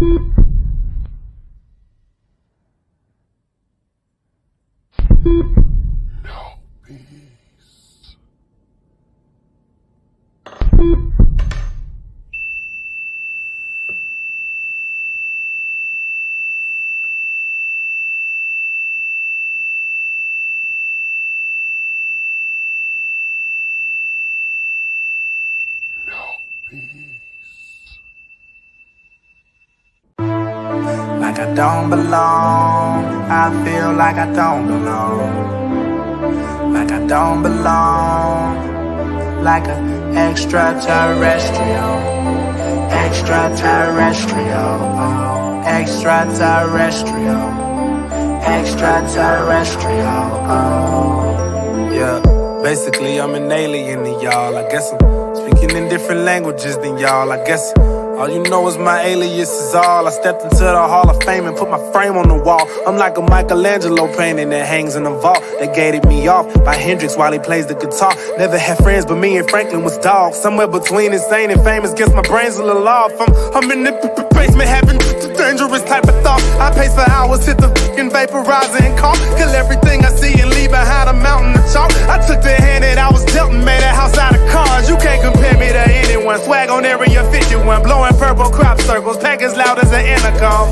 Like I don't belong, I feel like I don't belong. Like I don't belong, like an extraterrestrial. Extraterrestrial, oh, extraterrestrial. Extraterrestrial, oh. Yeah, basically I'm an alien to y'all. I guess I'm speaking in different languages than y'all. I guess all you know is my alias is all. I stepped into the Hall of Fame and put my frame on the wall. I'm like a Michelangelo painting that hangs in the vault. They gated me off by Hendrix while he plays the guitar. Never had friends, but me and Franklin was dogs. Somewhere between insane and famous, guess my brain's a little off. I'm in the basement having dangerous type of thoughts. I pace for hours, hit the fucking vaporizer and cough. Kill everything I see and leave behind a mountain of chalk. I took the hand that I was dealt and made a house out of cards. You can't compare me to anyone. Swag on Area 51, blowing purple crop circles, pack as loud as an intercom.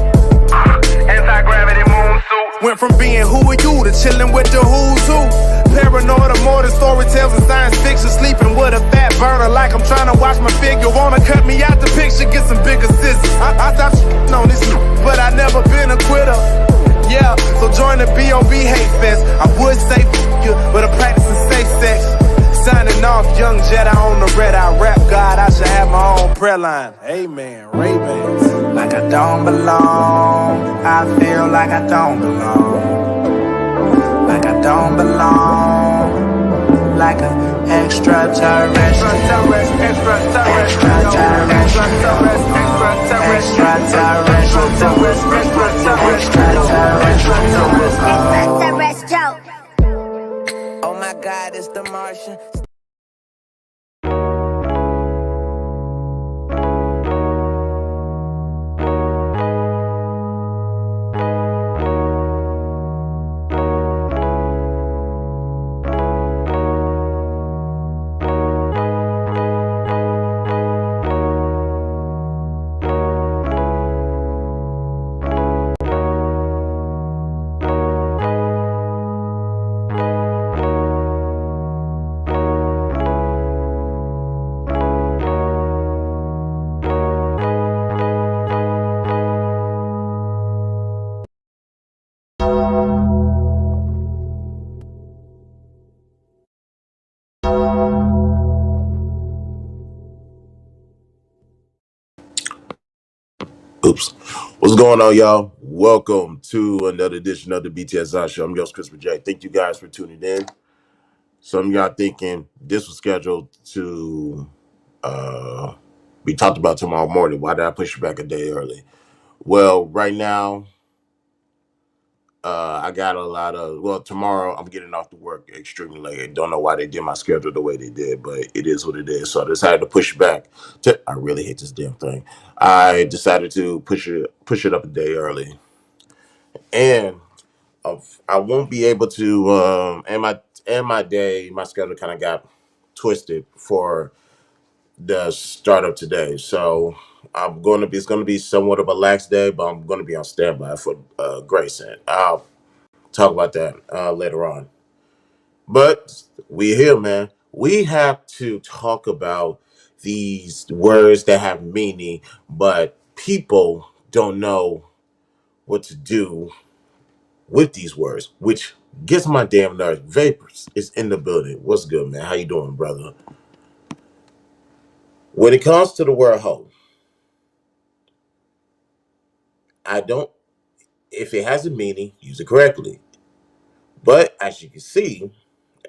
Anti-gravity moon suit. Went from being who are you to chilling with the who's who. Paranoid or more than storytales and science fiction. Sleeping with a fat burner like I'm trying to watch my figure. Wanna cut me out the picture, get some bigger scissors. I stopped on this, but I never been a quitter. Yeah, so join the B.O.B. hate fest. I would say you, but I'm practicing safe sex. Signing off, young Jedi on the red. I rap God, I should have my own prayer line. Amen, Ray-Bans. Like I don't belong, I feel like I don't belong. Like I don't belong, like an extraterrestrial. Extraterrestrial. Oh my God, it's the Martian. Oops. What's going on, y'all? Welcome to another edition of the BTSI Show. I'm your host, Christopher J. Thank you guys for tuning in. Some of y'all thinking this was scheduled to be talked about tomorrow morning. Why did I push it back a day early? Well, right now, I got a lot of, tomorrow I'm getting off to work extremely late. I don't know why they did my schedule the way they did, but it is what it is. So I decided to push it back. I really hate this damn thing. I decided to push it up a day early. And I won't be able to, my day, my schedule kind of got twisted for the start of today. So it's going to be somewhat of a lax day, but I'm going to be on standby for Grayson. I'll talk about that later on. But we're here, man. We have to talk about these words that have meaning, but people don't know what to do with these words, which gets my damn nerves. Vapors is in the building. What's good, man? How you doing, brother? When it comes to the word hoe, if it has a meaning, use it correctly. But as you can see,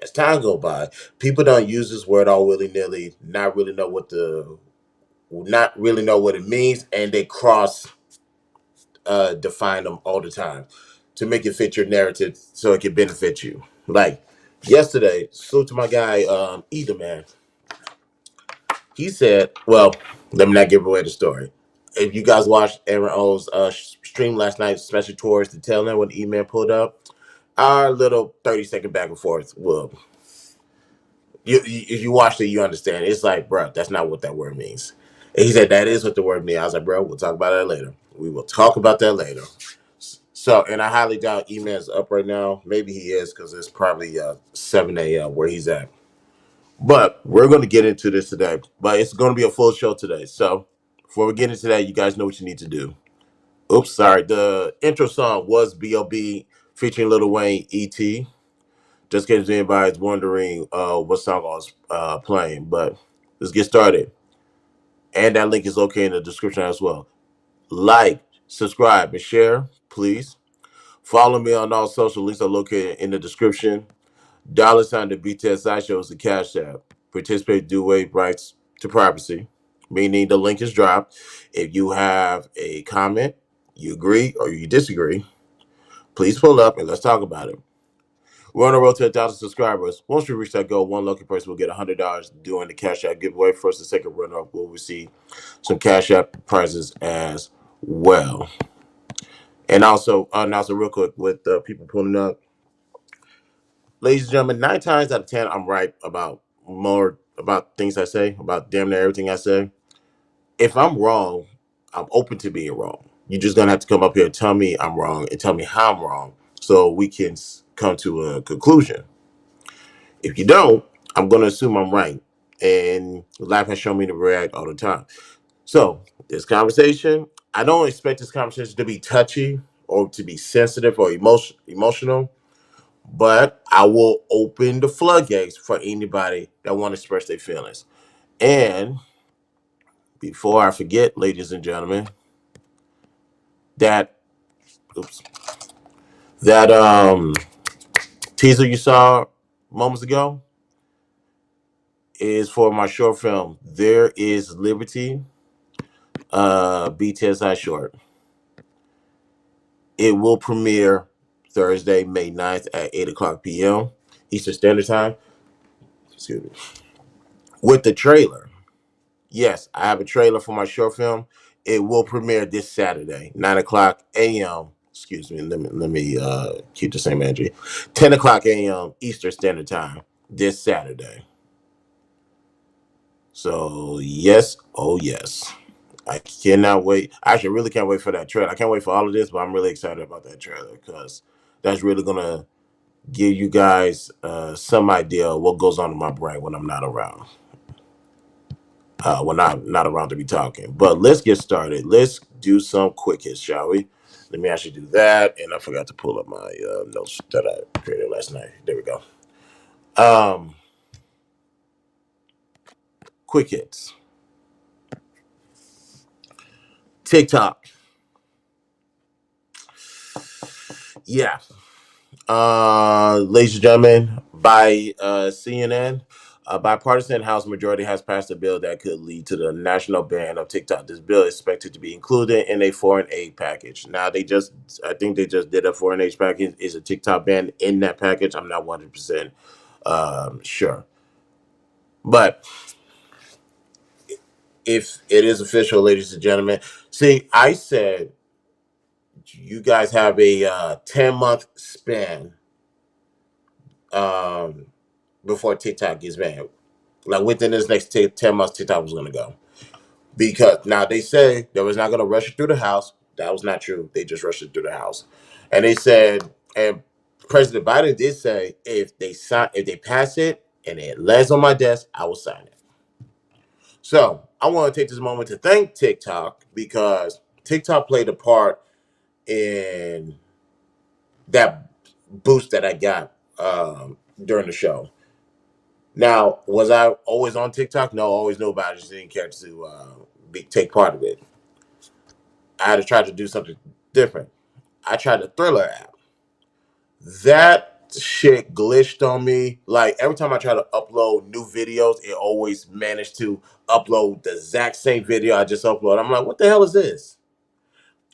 as time go by, people don't use this word all willy-nilly, not really know what it means, and they define them all the time to make it fit your narrative so it can benefit you. Like yesterday, salute to my guy, Either Man. He said, well, let me not give away the story. if you guys watched Aaron O's stream last night, especially towards the tail end when the email pulled up, our little 30-second back and forth will. If you watched it, you understand. It's like, bro, that's not what that word means. And he said, that is what the word means. I was like, bro, we'll talk about that later. We will talk about that later. So, and I highly doubt E-Man's up right now. Maybe he is because it's probably 7 a.m. where he's at. But we're going to get into this today. But it's going to be a full show today. So before we get into that, you guys know what you need to do. Oops, sorry. The intro song was B.O.B. featuring Lil Wayne, E.T. Just in case anybody's wondering what song I was playing. But let's get started. And that link is located in the description as well. Like, subscribe, and share, please. Follow me on all social links are located in the description. $sign the BTSI show is the Cash App. Participate, do waive rights to privacy, meaning the link is dropped. If you have a comment, you agree or you disagree, please pull up and let's talk about it. We're on the road to 1,000 subscribers. Once we reach that goal, one lucky person will get $100 during the Cash App giveaway. First and second runner-up will receive some Cash App prizes as well. And also, real quick, with people pulling up, ladies and gentlemen, 9 times out of 10, I'm right about things I say, about damn near everything I say. If I'm wrong, I'm open to being wrong. You're just gonna have to come up here and tell me I'm wrong and tell me how I'm wrong, so we can come to a conclusion. If you don't, I'm gonna assume I'm right, and life has shown me to react all the time. So this conversation, I don't expect this conversation to be touchy or to be sensitive or emotional. But I will open the floodgates for anybody that want to express their feelings. And before I forget, ladies and gentlemen, that oops, that teaser you saw moments ago is for my short film. There is Liberty, BTSI short. It will premiere Thursday, May 9th at 8 o'clock p.m. Eastern Standard Time. Excuse me. With the trailer. Yes, I have a trailer for my short film. It will premiere this Saturday, 9 o'clock a.m. Excuse me, let me keep the same energy. 10 o'clock a.m. Eastern Standard Time this Saturday. So, yes, oh yes. I cannot wait. I actually really can't wait for that trailer. I can't wait for all of this, but I'm really excited about that trailer because that's really going to give you guys some idea of what goes on in my brain when I'm not around. When I'm not around to be talking. But let's get started. Let's do some quick hits, shall we? Let me actually do that. And I forgot to pull up my notes that I created last night. There we go. Quick hits. TikTok. Yeah. Ladies and gentlemen, by CNN, a bipartisan House majority has passed a bill that could lead to the national ban of TikTok. This bill is expected to be included in a foreign aid package. Now, I think they just did a foreign aid package. Is a TikTok ban in that package? I'm not 100% sure. But if it is official, ladies and gentlemen, see, I said you guys have a 10-month span before TikTok gets banned. Like within this next 10 months, TikTok was going to go. Because now they say they was not going to rush it through the House. That was not true. They just rushed it through the House. And they said, and President Biden did say, if they pass it and it lands on my desk, I will sign it. So I want to take this moment to thank TikTok because TikTok played a part in that boost that I got during the show. Now, was I always on TikTok? No, I always knew about it. Just didn't care to take part of it. I had to try to do something different. I tried the Thriller app. That shit glitched on me. Like every time I try to upload new videos, it always managed to upload the exact same video I just uploaded. I'm like, what the hell is this?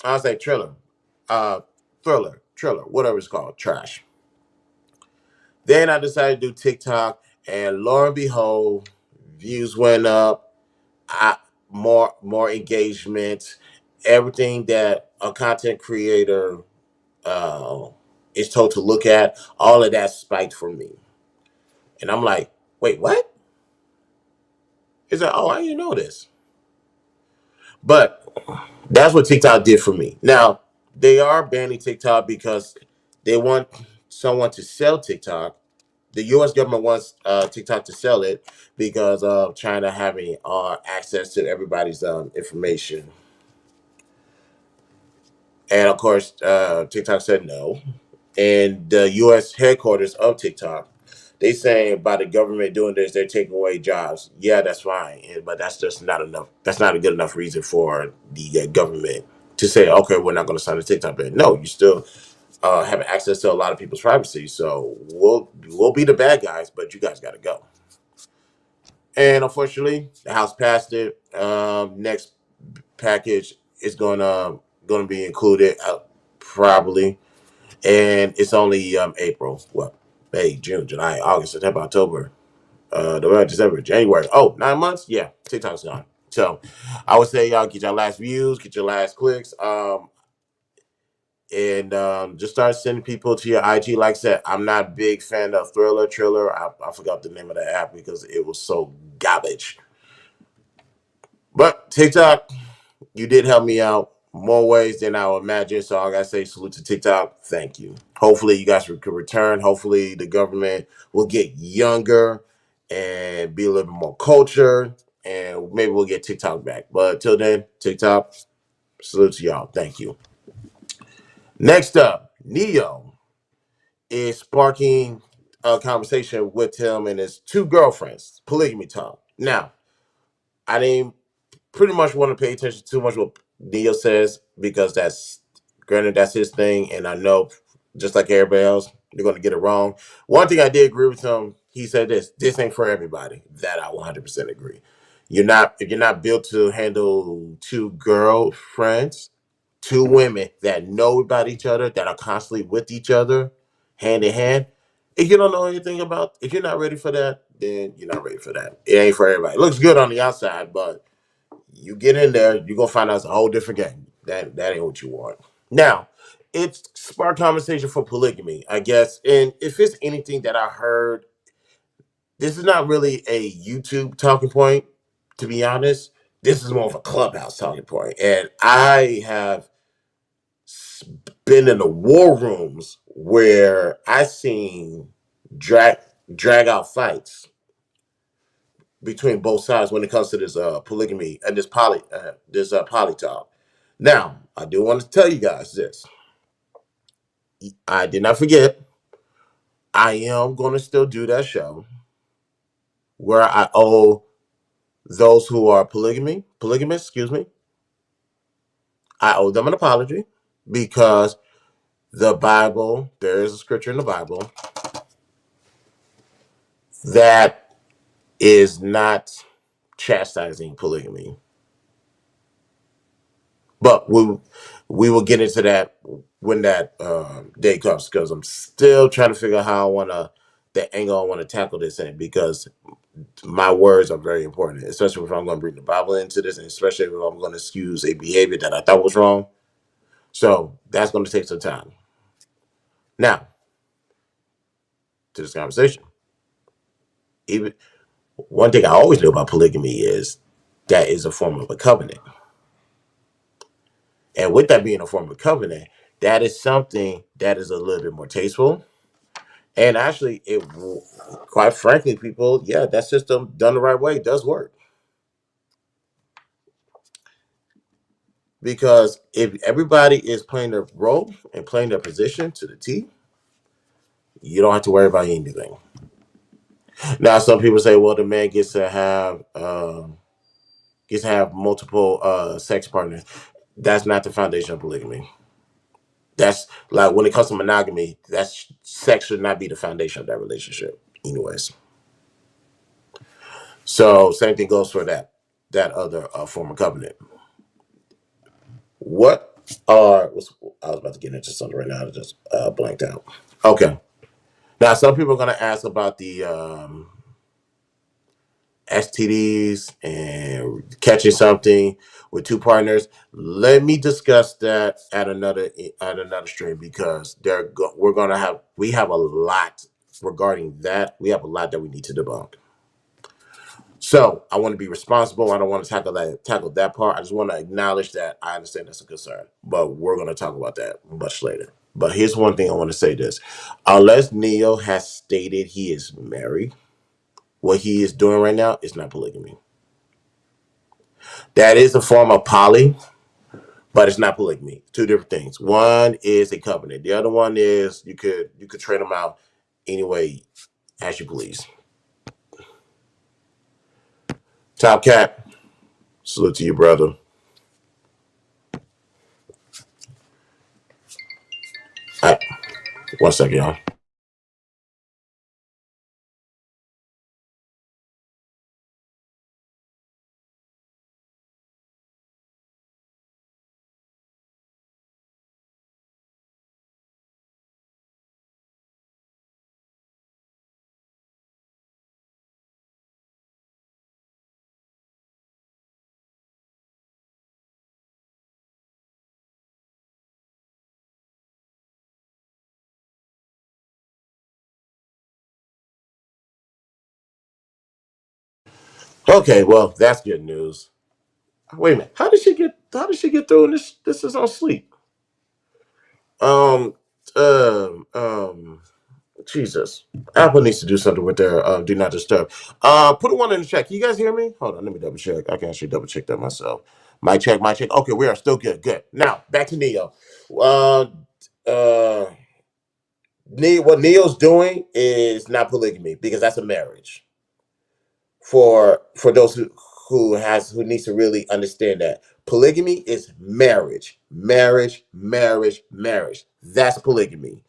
I was like, Thriller, whatever it's called, trash. Then I decided to do TikTok, and lo and behold, views went up, more engagement, everything that a content creator uh, is told to look at, all of that's spiked for me. And I'm like, wait, what? It's like, oh, I didn't know this. But that's what TikTok did for me. Now, they are banning TikTok because they want someone to sell TikTok. The U.S. government wants TikTok to sell it because of China having access to everybody's information. And of course, TikTok said no. And the U.S. headquarters of TikTok, they saying by the government doing this, they're taking away jobs. Yeah, that's fine, but that's just not enough. That's not a good enough reason for the government to say, okay, we're not going to sign a TikTok ban. No, you still have access to a lot of people's privacy. So we'll be the bad guys, but you guys got to go. And unfortunately, the House passed it. Next package is gonna be included probably, and it's only April. What? May, June, July, August, September, October, November, December, January. Oh, 9 months. Yeah, TikTok's gone. So I would say y'all get your last views, get your last clicks, and just start sending people to your IG. Like I said, I'm not a big fan of Triller. I forgot the name of the app because it was so garbage. But TikTok, you did help me out more ways than I would imagine. So I gotta say salute to TikTok. Thank you. Hopefully you guys can return. Hopefully the government will get younger and be a little bit more cultured, and maybe we'll get TikTok back. But till then, TikTok, salute to y'all. Thank you. Next up, Neo is sparking a conversation with him and his two girlfriends. Polygamy talk. Now, I didn't pretty much want to pay attention too much what Neo says because that's granted that's his thing, and I know just like everybody else, they're going to get it wrong. One thing I did agree with him, he said this ain't for everybody. That I 100% agree. You're not if you're not built to handle two girlfriends, two women that know about each other, that are constantly with each other, hand in hand. If you don't know anything about, if you're not ready for that, then you're not ready for that. It ain't for everybody. It looks good on the outside, but you get in there, you're gonna find out it's a whole different game. That ain't what you want. Now, it's sparked conversation for polygamy, I guess. And if it's anything that I heard, this is not really a YouTube talking point, to be honest. This is more of a clubhouse talking point. And I have been in the war rooms where I seen drag drag out fights between both sides when it comes to this polygamy and this poly talk. Now, I do want to tell you guys this. I did not forget. I am going to still do that show where I owe those who are polygamists, excuse me. I owe them an apology because the Bible, there is a scripture in the Bible that is not chastising polygamy. But we will get into that when that day comes because I'm still trying to figure out how I want to the angle I want to tackle this in because my words are very important, especially if I'm going to bring the Bible into this, and especially if I'm going to excuse a behavior that I thought was wrong. So that's going to take some time. Now to this conversation. Even one thing I always knew about polygamy is that is a form of a covenant. And with that being a form of covenant, that is something that is a little bit more tasteful. And actually, quite frankly, people, yeah, that system done the right way does work. Because if everybody is playing their role and playing their position to the T, you don't have to worry about anything. Now, some people say, well, the man gets to have multiple sex partners. That's not the foundation of polygamy. That's like when it comes to monogamy, that's sex should not be the foundation of that relationship, anyways. So same thing goes for that other form of covenant. What I was about to get into something right now. I just blanked out. Okay. Now some people are going to ask about the STDs and catching something with two partners. Let me discuss that at another stream because we have a lot regarding that. We have a lot that we need to debunk. So I want to be responsible. I don't want to tackle that part. I just want to acknowledge that I understand that's a concern, but we're going to talk about that much later. But here's one thing I want to say: this, unless Neo has stated he is married, what he is doing right now is not polygamy. That is a form of poly, but it's not polygamy. Two different things. One is a covenant. The other one is you could trade them out anyway as you please. Top Cat, salute to you, brother. All right, 1 second, y'all. Okay, well that's good news. Wait a minute. How did she get through? And this is on sleep. Um, um, um. Jesus, Apple needs to do something with their do not disturb. Put a one in the chat. Can you guys hear me? Hold on, let me double check. I can actually double check that myself. My check, my check. Okay, we are still good. Good. Now back to Neo. Uh, uh, what Neo's doing is not polygamy because that's a marriage. For those who needs to really understand that polygamy is marriage, marriage, marriage, marriage. That's polygamy.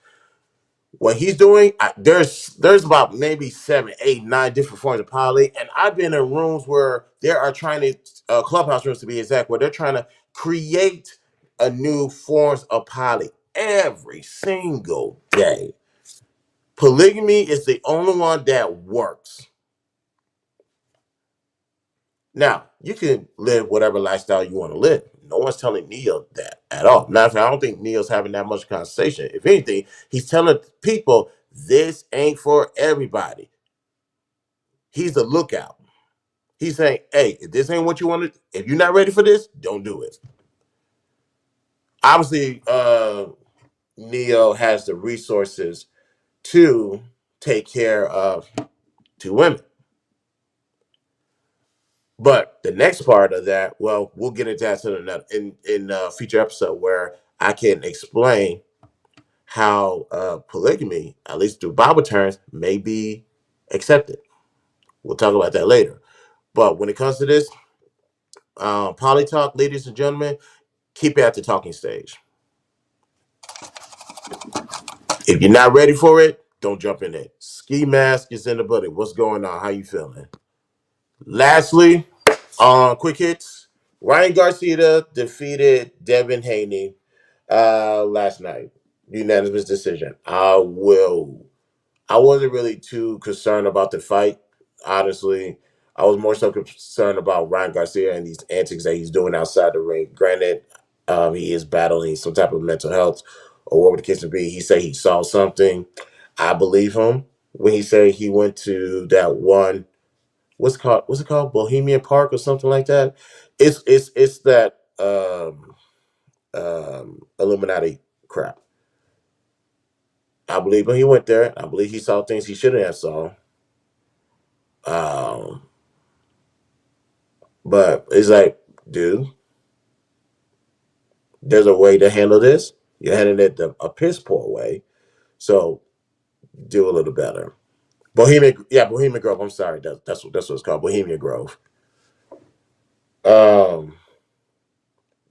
What he's doing, there's about maybe 7, 8, 9 different forms of poly, and I've been in rooms where they are trying to clubhouse rooms to be exact, where they're trying to create a new forms of poly every single day. Polygamy is the only one that works. Now you can live whatever lifestyle you want to live. No one's telling Neo that at all. Matter of fact, I don't think Neo's having that much conversation. If anything, he's telling people this ain't for everybody. He's the lookout. He's saying, hey, if this ain't what you want to, if you're not ready for this, don't do it. Obviously, Neo has the resources to take care of two women. But the next part of that, well, we'll get into that in a future episode where I can explain how polygamy, at least through Bible terms, may be accepted. We'll talk about that later. But when it comes to this, poly talk, ladies and gentlemen, keep it at the talking stage. If you're not ready for it, don't jump in it. Ski mask is in the building. What's going on? How you feeling? Lastly, quick hits. Ryan Garcia defeated Devin Haney last night. Unanimous decision. I wasn't really too concerned about the fight, honestly. I was more so concerned about Ryan Garcia and these antics that he's doing outside the ring. Granted, he is battling some type of mental health or whatever the case may be. He said he saw something. I believe him when he said he went to that one. What's it called? Bohemian Park or something like that. It's that Illuminati crap. I believe when he went there. I believe he saw things he shouldn't have saw. Um, but it's like, dude, there's a way to handle this. You're handling it a piss poor way. So do a little better. Bohemian Grove. I'm sorry, that's what it's called, Bohemian Grove. Um,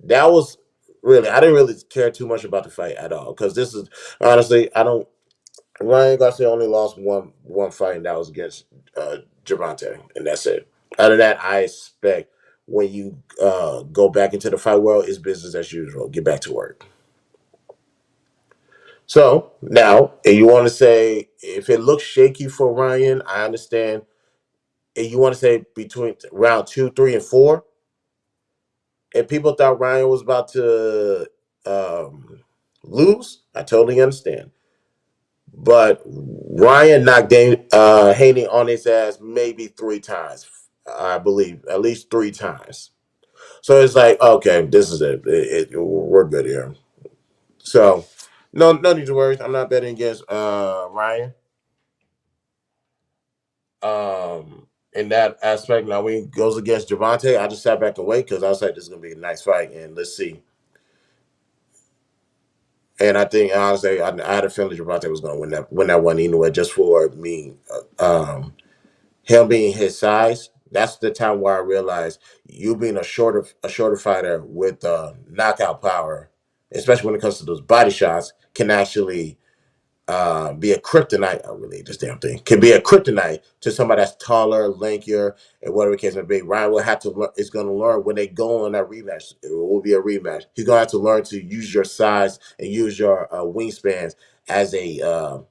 that was really I didn't really care too much about the fight at all because this is honestly I don't. Ryan Garcia only lost one fight, and that was against Javante, and that's it. Other than that, I expect when you go back into the fight world, it's business as usual. Get back to work. So now, if you want to say if it looks shaky for Ryan, I understand. and you want to say between round 2, 3, and 4, and people thought Ryan was about to lose, I totally understand. But Ryan knocked Haney on his ass maybe 3 times, I believe, at least 3 times. So it's like, okay, this is it. We're good here. So no need to worry. I'm not betting against Ryan. In that aspect. Now when he goes against Javante, I just sat back and wait because I was like, this is gonna be a nice fight, and let's see. And I think honestly, I had a feeling Javante was gonna win that one anyway, just for me, him being his size. That's the time where I realized you being a shorter fighter with knockout power, especially when it comes to those body shots, can actually be a kryptonite. I really this damn thing can be a kryptonite to somebody that's taller, lankier, and whatever the case may be. Ryan will have to learn. Is going to learn when they go on that rematch. It will be a rematch. He's going to have to learn to use your size and use your wingspans as a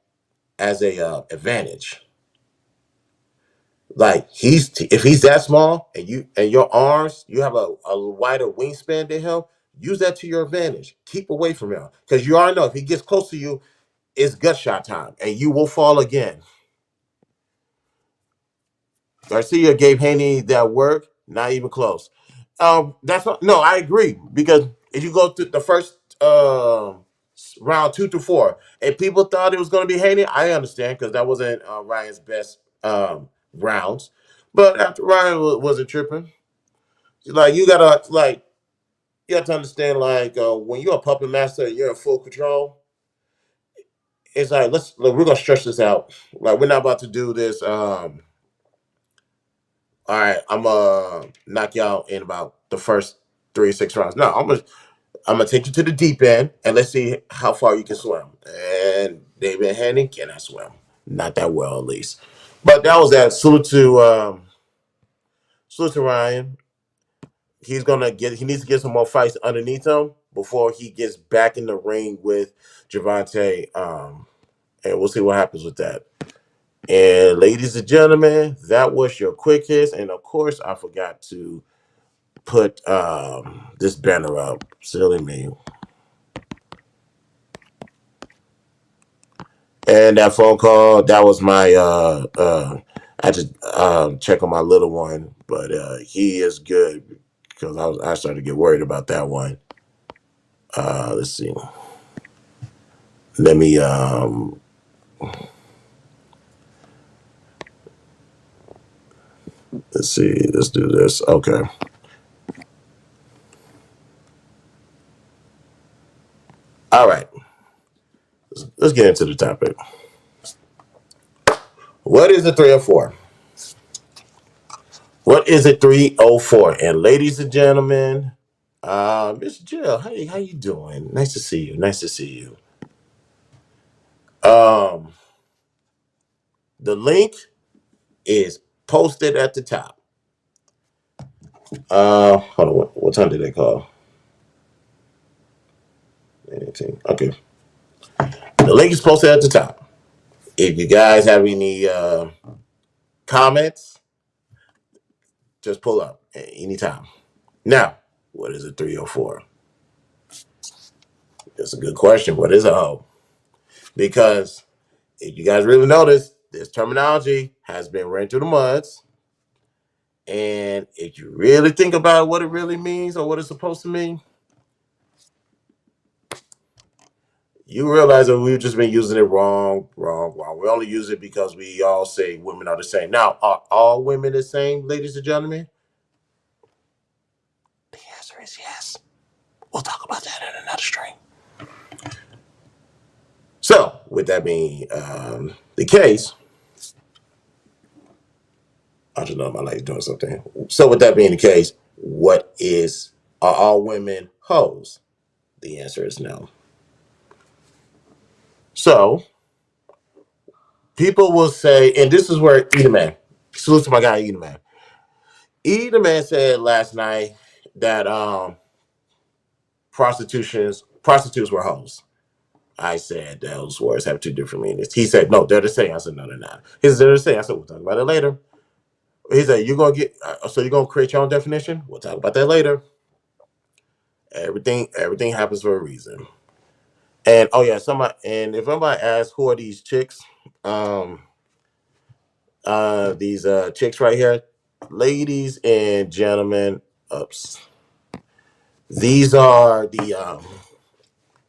advantage. Like if he's that small and your arms, you have a wider wingspan than him. Use that to your advantage. Keep away from him because you already know if he gets close to you, it's gut shot time, and you will fall again. Garcia gave Haney that work, not even close. That's not, no, I agree because if you go to the first round 2 through 4, and people thought it was going to be Haney, I understand because that wasn't Ryan's best rounds. But after Ryan wasn't tripping, like you have to understand like when you're a puppet master, and you're in full control. It's like we're gonna stretch this out. Like we're not about to do this. All right, I'm gonna knock you out in about the first 3 or 6 rounds. No, I'm gonna take you to the deep end and let's see how far you can swim. And David Haney cannot swim, not that well at least. But that was that. Salute to Ryan. He needs to get some more fights underneath him before he gets back in the ring with Javante. And we'll see what happens with that. And ladies and gentlemen, that was your quick hits. And of course, I forgot to put this banner up. Silly me. And that phone call, that was my I just check on my little one, but he is good because I started to get worried about that one. Let's see. Let me let's see. Let's do this. Okay. All right. Let's get into the topic. What is a 304? What is a 304? And ladies and gentlemen, Miss Jill, how you doing? Nice to see you. Nice to see you. Um, the link is posted at the top. Hold on. What time did they call? 18. Okay. The link is posted at the top. If you guys have any comments, just pull up anytime. Now, what is a 304? That's a good question. What is a hoe? Because if you guys really notice, this terminology has been ran through the muds. And if you really think about what it really means or what it's supposed to mean, you realize that we've just been using it wrong. We only use it because we all say women are the same. Now, are all women the same, ladies and gentlemen? The answer is yes. We'll talk about that in another stream. So, with that being the case, I just know my light's doing something. So, with that being the case, are all women hoes? The answer is no. So, people will say, and this is where Eat Man, salute to my guy Eat Man. Eat Man said last night that prostitutes were hoes. I said those words have two different meanings. He said, no, they're the same. I said, no, they're not. He said, they're the same. I said, we'll talk about it later. He said, "You gonna get so you're gonna create your own definition? We'll talk about that later. Everything happens for a reason." And oh yeah, somebody and if somebody asks who are these chicks, um, these chicks right here, ladies and gentlemen, ups. These are the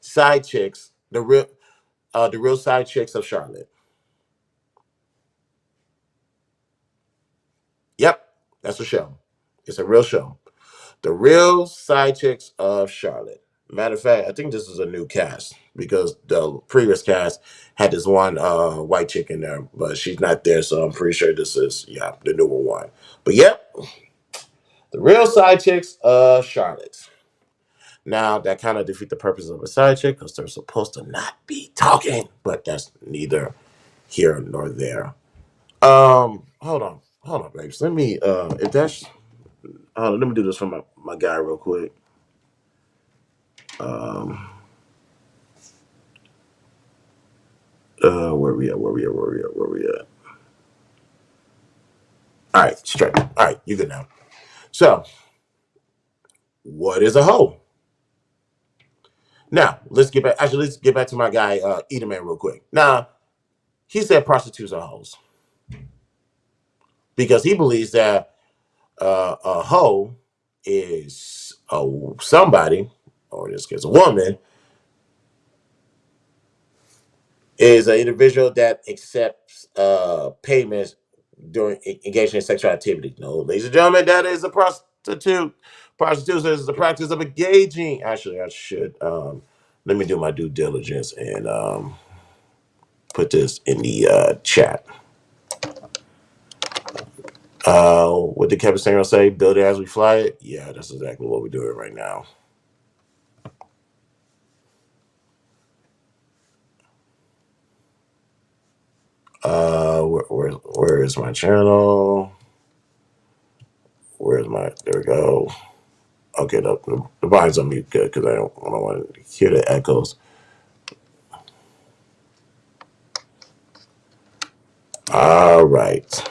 side chicks, the real side chicks of Charlotte. Yep, that's a show. It's a real show. The real side chicks of Charlotte. Matter of fact, I think this is a new cast because the previous cast had this one white chick in there, but she's not there, so I'm pretty sure this is the newer one. But yep, the real side chicks of Charlotte. Now that kind of defeat the purpose of a side chick because they're supposed to not be talking, but that's neither here nor there. Hold on, babes. Let me if that's let me do this for my guy real quick. Um, where we at? Where we at? Where we at? Where we at? All right, straight. All right, you good now. So, what is a hoe? Now, let's get back. Actually, let's get back to my guy, Edelman, real quick. Now, he said prostitutes are hoes because he believes that a hoe is somebody, or in this case, a woman, is an individual that accepts payments during engaging in sexual activity. No, ladies and gentlemen, that is a prostitute. Prostitution is the practice of engaging. Actually, I should let me do my due diligence and put this in the chat. What did Kevin Samuel say? Build it as we fly it. Yeah, that's exactly what we're doing right now. Where is my channel? Where's my? There we go. Okay, the volume's on mute good because I don't want to hear the echoes. All right.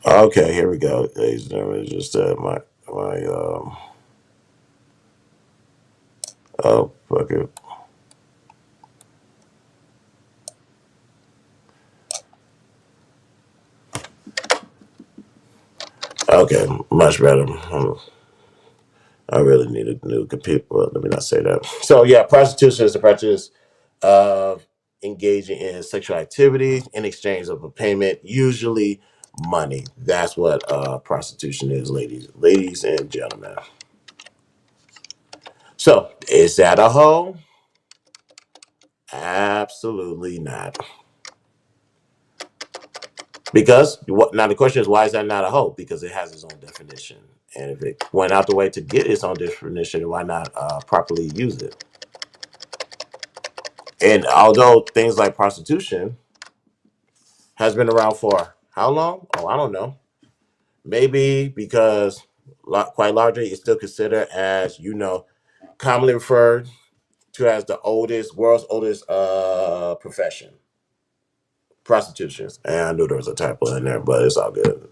Okay, here we go, ladies and gentlemen. Just my oh fuck it. Okay, much better. I really need a new computer. Well, let me not say that. So yeah, prostitution is the practice of engaging in sexual activity in exchange of a payment, usually money. That's what prostitution is, ladies and gentlemen. So is that a hoe? Absolutely not. Because what now the question is why is that not a hoe? Because it has its own definition. And if it went out the way to get its own definition, why not properly use it? And although things like prostitution has been around for how long? Oh, I don't know. Maybe because quite largely it's still considered as commonly referred to as the world's oldest profession, prostitution. And I knew there was a typo in there, but it's all good.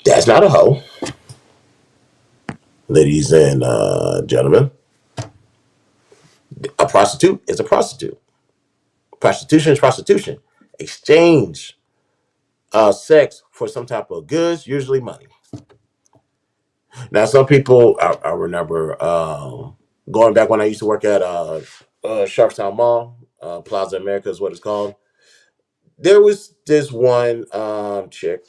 That's not a hoe, ladies and gentlemen. A prostitute is a prostitute. Prostitution is prostitution. Exchange sex for some type of goods, usually money. Now, some people, I remember going back when I used to work at Sharpstown Mall, Plaza America is what it's called. There was this one chick.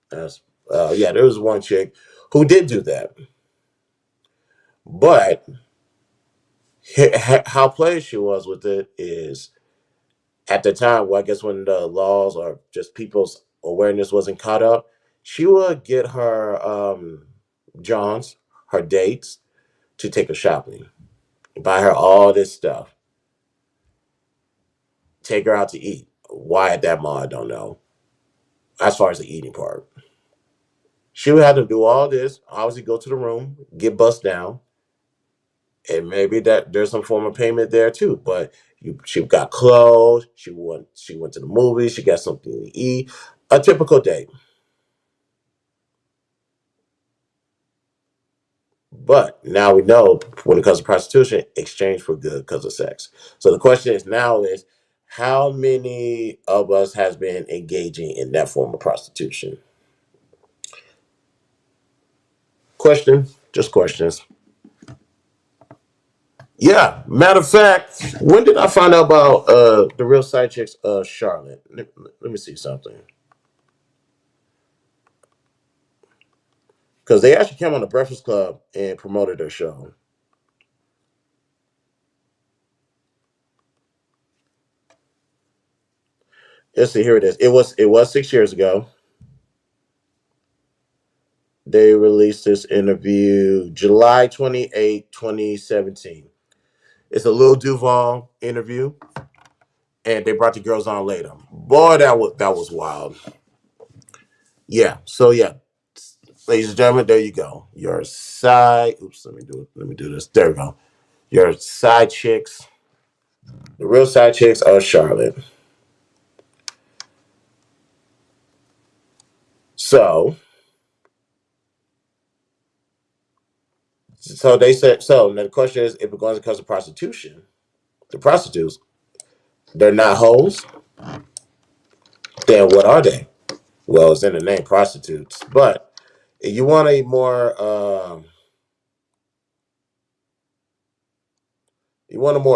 There was one chick who did do that. But how played she was with it is at the time, well, I guess when the laws or just people's awareness wasn't caught up, she would get her Johns, her dates, to take her shopping, buy her all this stuff, take her out to eat. Why at that mall, I don't know. As far as the eating part, She would have to do all this. Obviously, go to the room, get bust down, and maybe that there's some form of payment there too. But she got clothes. She went to the movies. She got something to eat. A typical day. But now we know when it comes to prostitution, exchange for good because of sex. So the question is now is how many of us has been engaging in that form of prostitution? Question, just questions. Yeah. Matter of fact, when did I find out about the real side chicks Charlotte? Let me see something. Because they actually came on the Breakfast Club and promoted their show. Let's see, here it is. It was 6 years ago. They released this interview July 28, 2017. It's a Lil Duval interview, and they brought the girls on later. Boy, that was wild. Yeah. So yeah, ladies and gentlemen, there you go. Your side. Oops. Let me do this. There we go. Your side chicks. The real side chicks are Charlotte. So, so they said. So now the question is, if it goes because of prostitution, the prostitutes, they're not hoes. Then what are they? Well, it's in the name, prostitutes. But if you want a more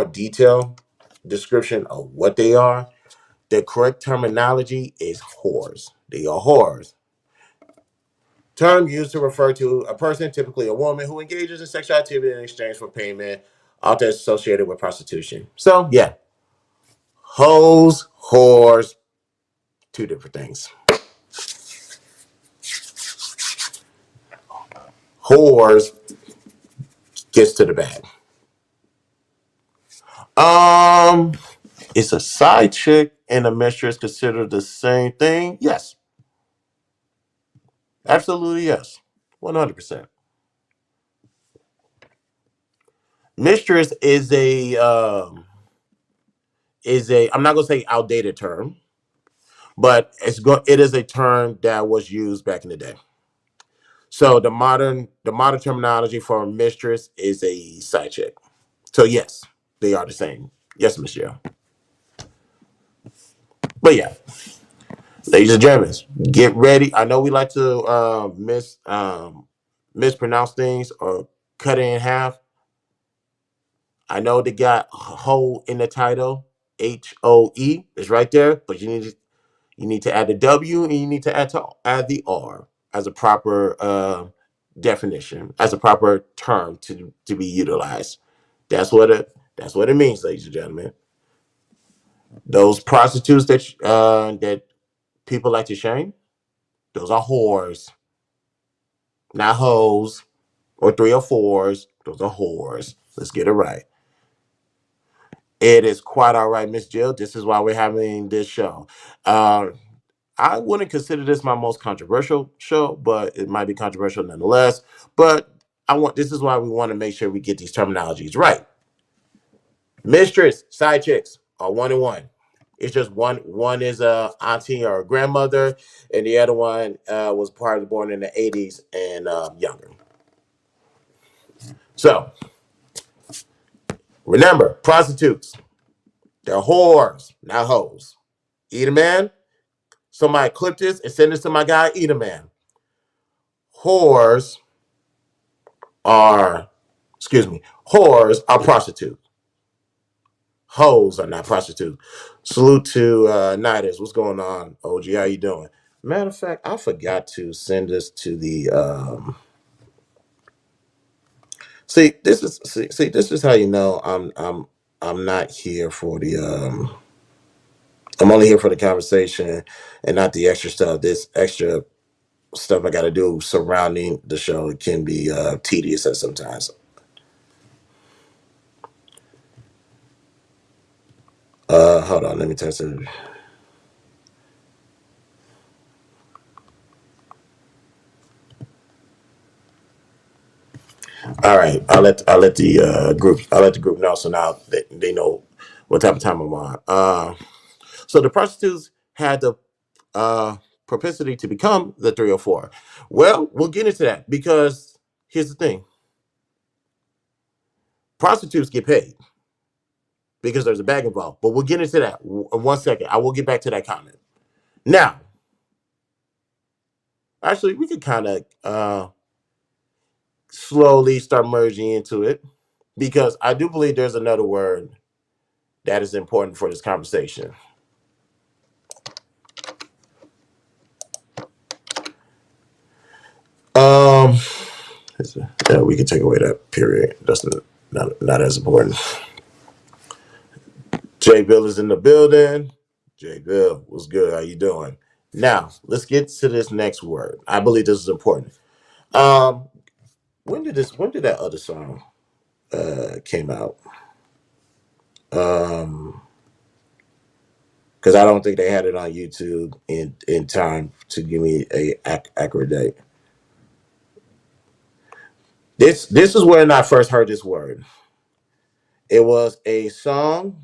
detailed description of what they are, the correct terminology is whores. They are whores. Term used to refer to a person, typically a woman, who engages in sexual activity in exchange for payment, often associated with prostitution. So yeah, hoes, whores, two different things. Whores gets to the bag. Um, is a side chick and a mistress considered the same thing? Yes, absolutely yes, 100%. Mistress is a I'm not gonna say outdated term, but it is a term that was used back in the day. So the modern terminology for a mistress is a side chick. So yes, they are the same. Yes, Michelle. But yeah, ladies and gentlemen, get ready. I know we like to mispronounce things or cut it in half. I know they got hoe in the title, HOE is right there, but you need to add the W and you need to add the R as a proper definition, as a proper term to be utilized. That's what it means, ladies and gentlemen. Those prostitutes that people like to shame, those are whores, not hoes or three or fours. Those are whores. Let's get it right. It is quite all right, Miss Jill. This is why we're having this show. Uh, I wouldn't consider this my most controversial show, but it might be controversial nonetheless. But this is why we want to make sure we get these terminologies right. Mistress, side chicks are one and one. It's just one. One is a auntie or a grandmother, and the other one was probably born in the '80s and younger. So remember, prostitutes, they're whores, not hoes. Eat a man. Somebody clip this and send this to my guy. Eat a man. Whores are, excuse me, whores are prostitutes. Hoes are not prostitutes. Salute to Nidus. What's going on, OG? How you doing? Matter of fact, I forgot to send this to the. This is how you know I'm not here for the. I'm only here for the conversation and not the extra stuff. This extra stuff I got to do surrounding the show can be tedious at sometimes. Hold on, let me test it. All right, I'll let the group know so now they know what type of time I'm on. So the prostitutes had the uh, propensity to become the 304. Well, we'll get into that because here's the thing: prostitutes get paid because there's a bag involved. But we'll get into that in 1 second. I will get back to that comment. Now, actually, we can kind of slowly start merging into it because I do believe there's another word that is important for this conversation. Um, yeah, we can take away that period. That's not as important. Jay Bill is in the building. Jay Bill, what's good? How you doing? Now, let's get to this next word. I believe this is important. Um, when did that other song came out? Because I don't think they had it on YouTube in time to give me a accurate date. This is when I first heard this word. It was a song.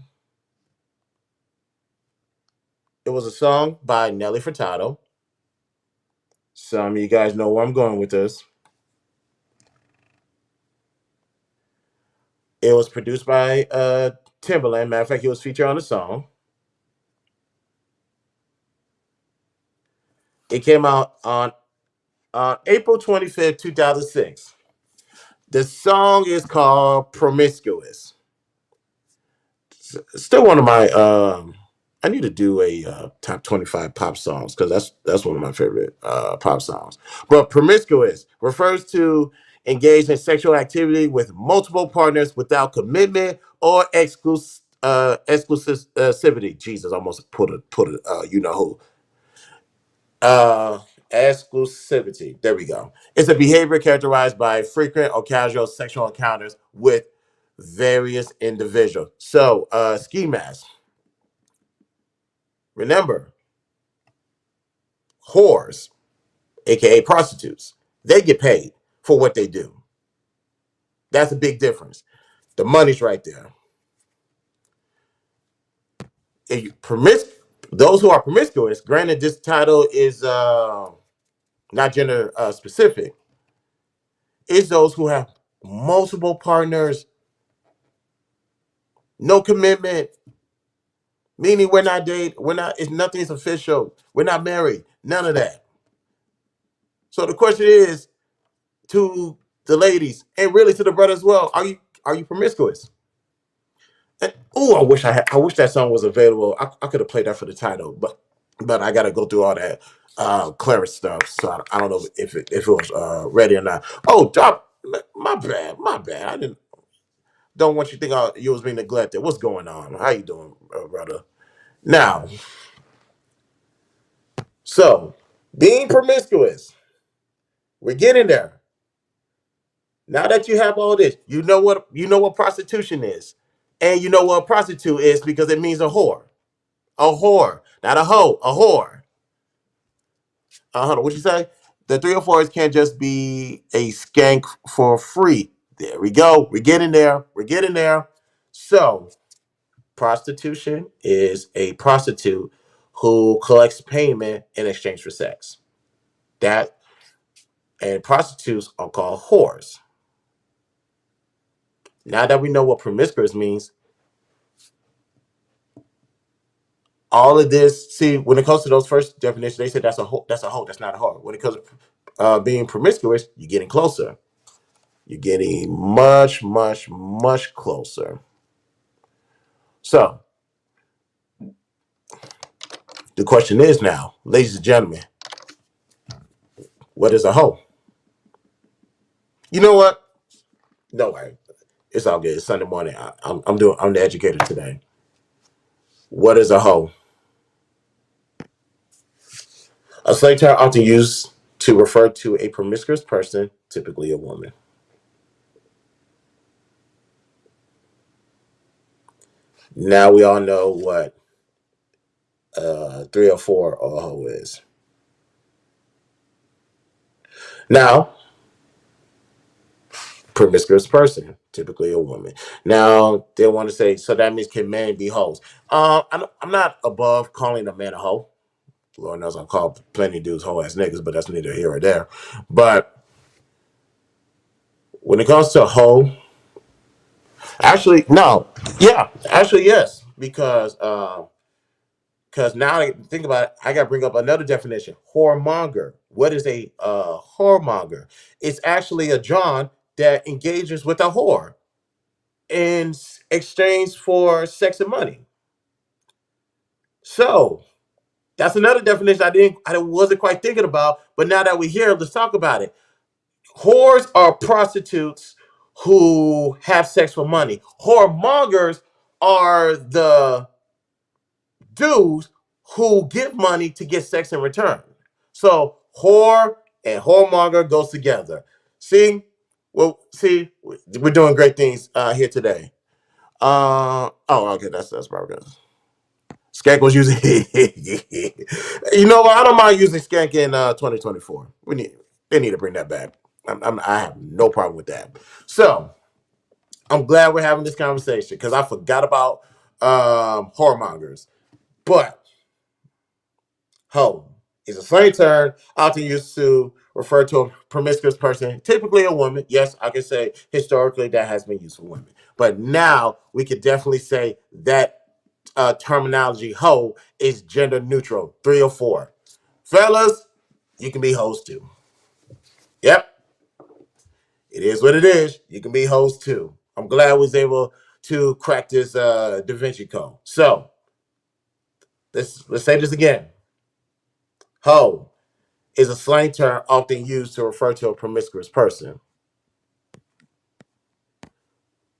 It was a song by Nelly Furtado. Some of you guys know where I'm going with this. It was produced by Timberland. Matter of fact, he was featured on the song. It came out on April 25th, 2006. The song is called Promiscuous. Still one of my I need to do a top 25 pop songs because that's one of my favorite pop songs. But promiscuous refers to engage in sexual activity with multiple partners without commitment or exclusivity. Jesus, almost put a you know who. Uh, Exclusivity. There we go. It's a behavior characterized by frequent or casual sexual encounters with various individuals. So, ski mask. Remember, whores, aka prostitutes, they get paid for what they do. That's a big difference. The money's right there. If you those who are promiscuous, granted, this title is not gender specific, is those who have multiple partners, no commitment, meaning we're not dating, we're not, it's nothing's official, we're not married, none of that. So the question is to the ladies and really to the brothers as well, are you promiscuous? Oh, I wish that song was available. I could have played that for the title, but I got to go through all that clearance stuff. So I don't know if it was ready or not. Oh, drop. My bad. I didn't. Don't want you to think you was being neglected. What's going on? How you doing, brother? Now, so being promiscuous, we're getting there. Now that you have all this, you know what prostitution is, and you know what a prostitute is because it means a whore. A whore, not a hoe, a whore. What you say? The 304s can't just be a skank for free. There we go. We're getting there. We're getting there. So, prostitution is a prostitute who collects payment in exchange for sex. That and prostitutes are called whores. Now that we know what promiscuous means, all of this. See, when it comes to those first definitions, they said that's a hoe. That's a hoe. That's not a whore. When it comes to being promiscuous, you're getting closer. You're getting much, much, much closer. So the question is now, ladies and gentlemen, what is a hoe? You know what? No way. It's all good. It's Sunday morning. I'm the educator today. What is a hoe? A slang term often used to refer to a promiscuous person, typically a woman. Now we all know what 304 or a hoe is. Now, promiscuous person, typically a woman. Now they want to say, so that means can men be hoes? I'm not above calling a man a hoe. Lord knows I've called plenty of dudes hoe ass niggas, but that's neither here or there. But when it comes to hoe, actually no, yeah, actually yes, because now I think about it, I got to bring up another definition. Whoremonger. What is a whoremonger? It's actually a John that engages with a whore in exchange for sex and money. So that's another definition I wasn't quite thinking about, but now that we're here, let's talk about it. Whores are prostitutes who have sex for money. Whoremongers are the dudes who give money to get sex in return. So whore and whoremonger goes together. See, we're doing great things here today. Okay, that's probably good. Skank was using. You know what? I don't mind using Skank in 2024. They need to bring that back. I have no problem with that. So I'm glad we're having this conversation because I forgot about whoremongers. But hoe is a slang term often used to refer to a promiscuous person, typically a woman. Yes, I can say historically that has been used for women. But now we could definitely say that terminology hoe is gender neutral, 304. Fellas, you can be hoes too. Yep, it is what it is. You can be hoes too. I'm glad I was able to crack this Da Vinci Code. So let's say this again. Hoe is a slang term often used to refer to a promiscuous person.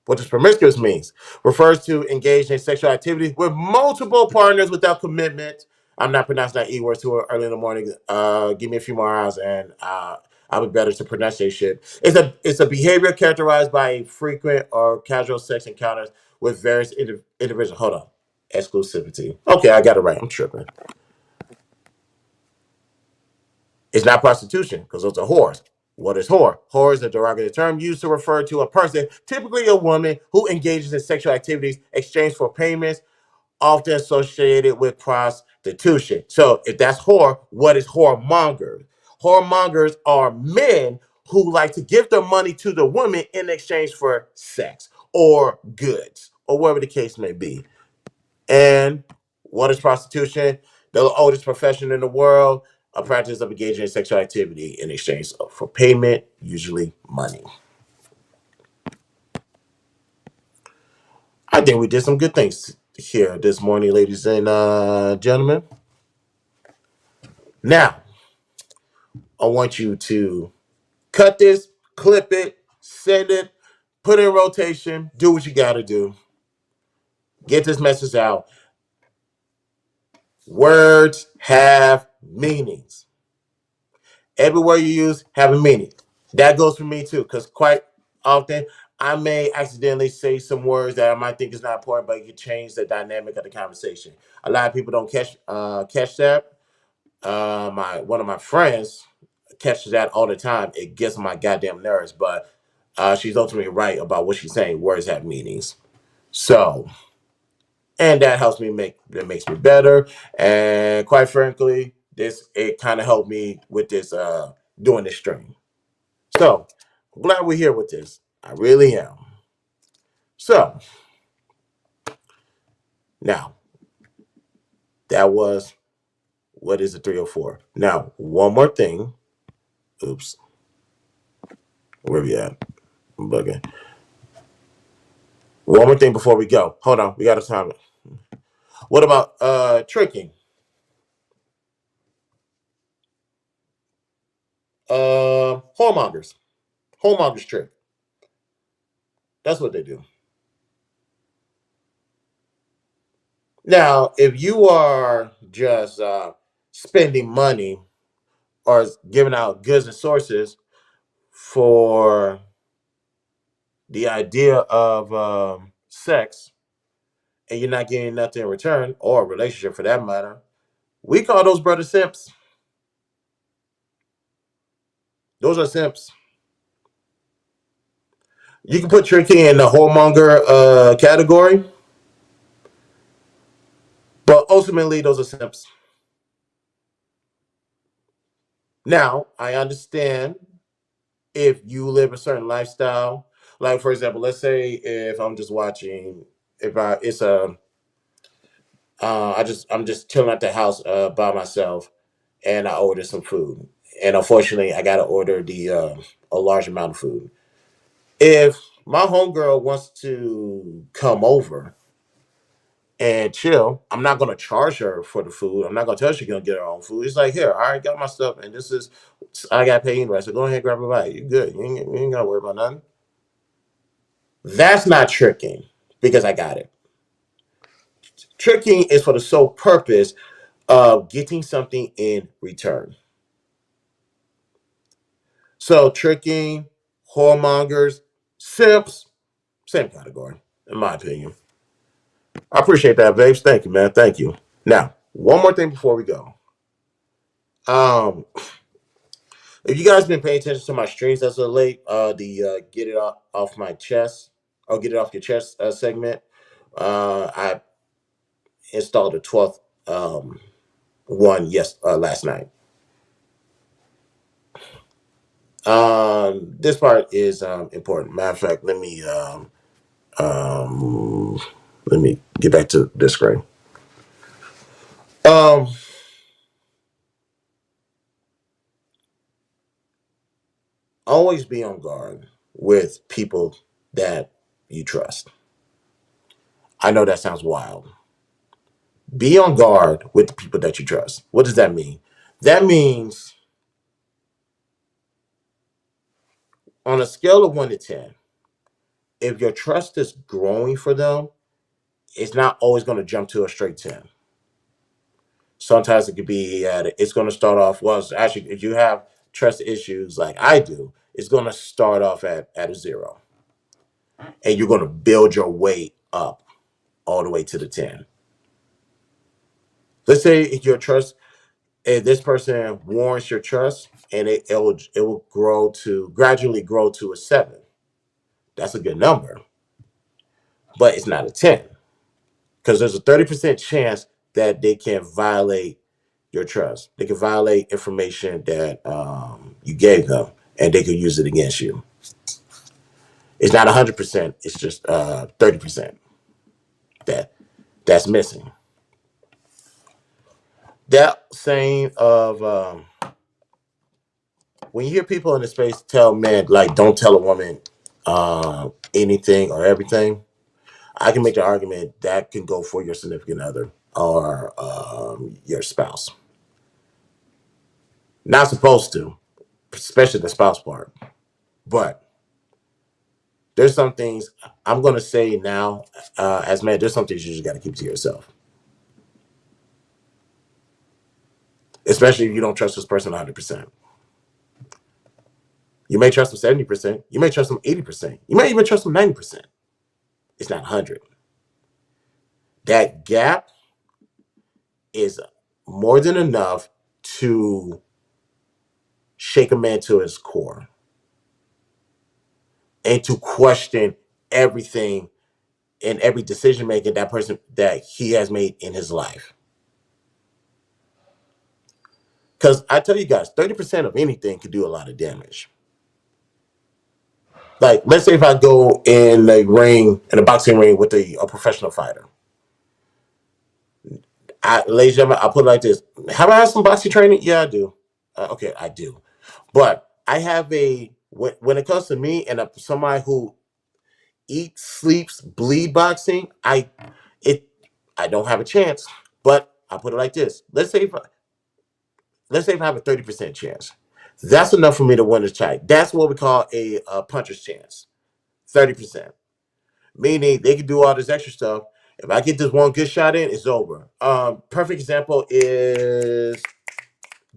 What does promiscuous means? Refers to engaged in sexual activity with multiple partners without commitment. I'm not pronouncing that E word too early in the morning. Give me a few more hours and I'll be better to pronounce that shit. It's a behavior characterized by frequent or casual sex encounters with various individuals. Hold on. Exclusivity. Okay, I got it right. I'm tripping. It's not prostitution because those are whores. What is whore? Whore is a derogatory term used to refer to a person, typically a woman, who engages in sexual activities exchanged for payments, often associated with prostitution. So if that's whore, what is whoremonger? Whoremongers are men who like to give their money to the woman in exchange for sex or goods or whatever the case may be. And what is prostitution? The oldest profession in the world, a practice of engaging in sexual activity in exchange for payment, usually money. I think we did some good things here this morning, ladies and gentlemen. Now, I want you to cut this, clip it, send it, put it in rotation, do what you got to do. Get this message out. Words have meanings. Every word you use have a meaning. That goes for me too, because quite often I may accidentally say some words that I might think is not important, but it can change the dynamic of the conversation. A lot of people don't catch that. My one of my friends catches that all the time. It gets on my goddamn nerves, but she's ultimately right about what she's saying. Words have meanings. So, and that helps me that makes me better. And quite frankly, this it kind of helped me with this doing this stream. So I'm glad we're here with this. I really am. So now that was what is a 304. Now, one more thing. Oops. Where we at? I'm bugging. One more thing before we go. Hold on, we got to time it. What about tricking? Whoremongers. Whoremongers trick. That's what they do. Now, if you are just spending money or giving out goods and sources for the idea of sex and you're not getting nothing in return, or a relationship for that matter, we call those brothers simps. Those are simps. You can put Tricky in the whoremonger category, but ultimately those are simps. Now, I understand if you live a certain lifestyle. Like for example, let's say if I'm just watching, if I it's a I'm just chilling at the house by myself, and I order some food, and unfortunately I got to order the a large amount of food. If my homegirl wants to come over and chill, I'm not gonna charge her for the food. I'm not gonna tell her she's gonna get her own food. It's like, here, I already got my stuff, and this is I got paid anyway. So go ahead and grab a bite. You good? You ain't gotta worry about nothing. That's not tricking because I got it. Tricking is for the sole purpose of getting something in return. So tricking, whoremongers, simps, same category, in my opinion. I appreciate that, babes. Thank you, man. Thank you. Now, one more thing before we go. Um, if you guys been paying attention to my streams as of late, the get it off my chest, or get it off your chest segment, I installed the 12th one last night. This part is important. Matter of fact, um, let me get back to this screen. Um, Always be on guard with people that you trust. I know that sounds wild. Be on guard with the people that you trust. What does that mean? That means on a scale of 1 to 10, if your trust is growing for them, it's not always going to jump to a straight 10. Sometimes it could be it's going to start off, well, actually, if you have trust issues like I do, it's going to start off at a 0. And you're going to build your way up all the way to the 10. Let's say if your trust, if this person warrants your trust, and it will gradually grow to a 7. That's a good number, but it's not a 10 because there's a 30% chance that they can violate your trust. They can violate information that you gave them, and they could use it against you. It's not 100%. It's just 30% that's missing. That saying of when you hear people in the space tell men like, don't tell a woman anything or everything, I can make the argument that can go for your significant other or your spouse. Not supposed to, especially the spouse part. But there's some things I'm going to say now, as man, there's some things you just got to keep to yourself. Especially if you don't trust this person 100%. You may trust them 70%. You may trust them 80%. You may even trust them 90%. It's not 100. That gap is more than enough to shake a man to his core and to question everything and every decision making that he has made in his life. Because I tell you guys, 30% of anything could do a lot of damage. Like, let's say if I go in a boxing ring with a professional fighter. Ladies and gentlemen, I'll put it like this. Have I had some boxing training? Yeah, I do. Okay, I do. But I have when it comes to me and somebody who eats, sleeps, bleed boxing, it I don't have a chance. But I put it like this. Let's say if I have a 30% chance. That's enough for me to win this fight. That's what we call a puncher's chance. 30%. Meaning they can do all this extra stuff. If I get this one good shot in, it's over. Perfect example is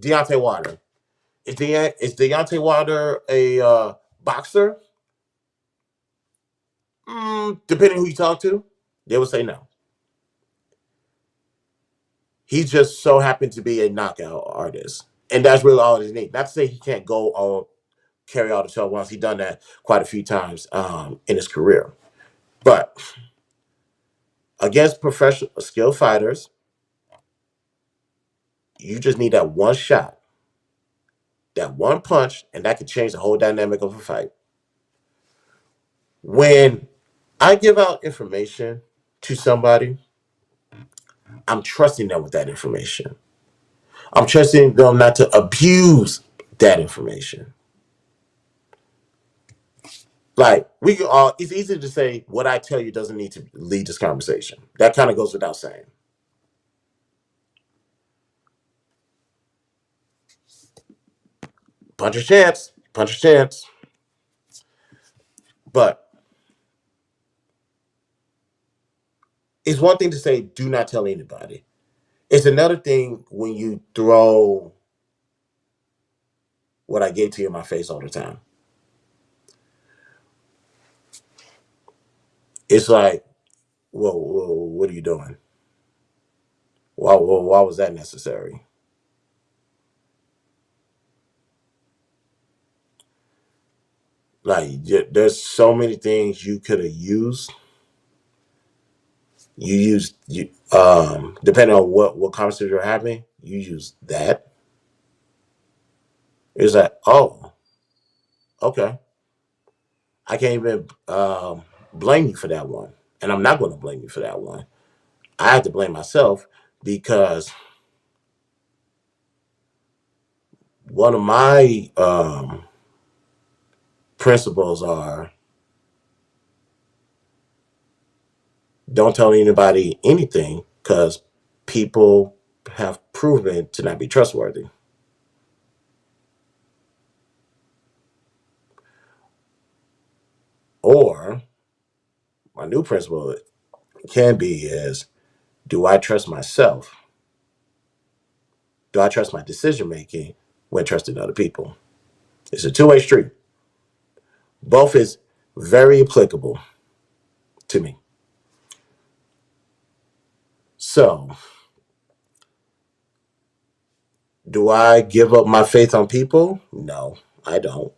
Deontay Wilder. Is Deontay Wilder a boxer? Depending who you talk to, they will say no. He just so happened to be a knockout artist, and that's really all he needs. Not to say he can't go on carry all the 12 ones. He done that quite a few times in his career. But against professional skilled fighters, you just need that one shot, that one punch, and that could change the whole dynamic of a fight. When I give out information to somebody, I'm trusting them with that information. I'm trusting them not to abuse that information. Like we can all, it's easy to say what I tell you doesn't need to lead this conversation. That kind of goes without saying. Punch a chance, punch a chance. But it's one thing to say, do not tell anybody. It's another thing when you throw what I gave to you in my face all the time. It's like, whoa, what are you doing? Why was that necessary? Like, there's so many things you could have used. You used depending on what conversation you're having, you use that. It's like, oh, okay. I can't even blame you for that one, and I'm not going to blame you for that one. I have to blame myself because one of my principles are don't tell anybody anything because people have proven to not be trustworthy. Or my new principle can be is do I trust myself? Do I trust my decision making when trusting other people? It's a two-way street. Both is very applicable to me. So, do I give up my faith on people? No, I don't,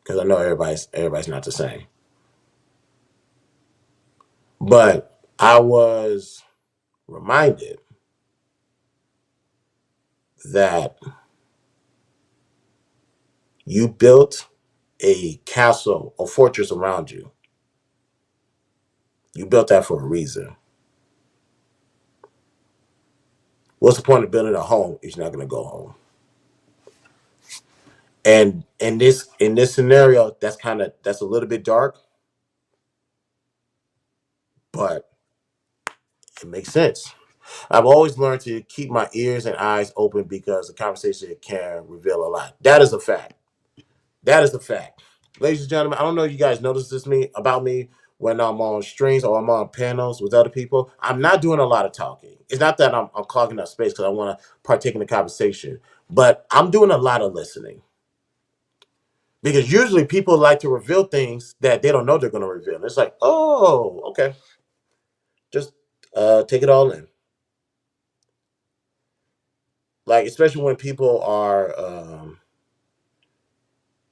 because I know everybody's not the same. But I was reminded that you built a castle or fortress around you. You built that for a reason. What's the point of building a home if you're not going to go home? And in this scenario, that's a little bit dark, but it makes sense. I've always learned to keep my ears and eyes open because the conversation can reveal a lot. That is a fact. That is a fact. Ladies and gentlemen, I don't know if you guys notice this about me when I'm on streams or I'm on panels with other people. I'm not doing a lot of talking. It's not that I'm clogging up space because I want to partake in the conversation, but I'm doing a lot of listening. Because usually people like to reveal things that they don't know they're going to reveal. It's like, oh, okay. Just take it all in. Like, especially when people are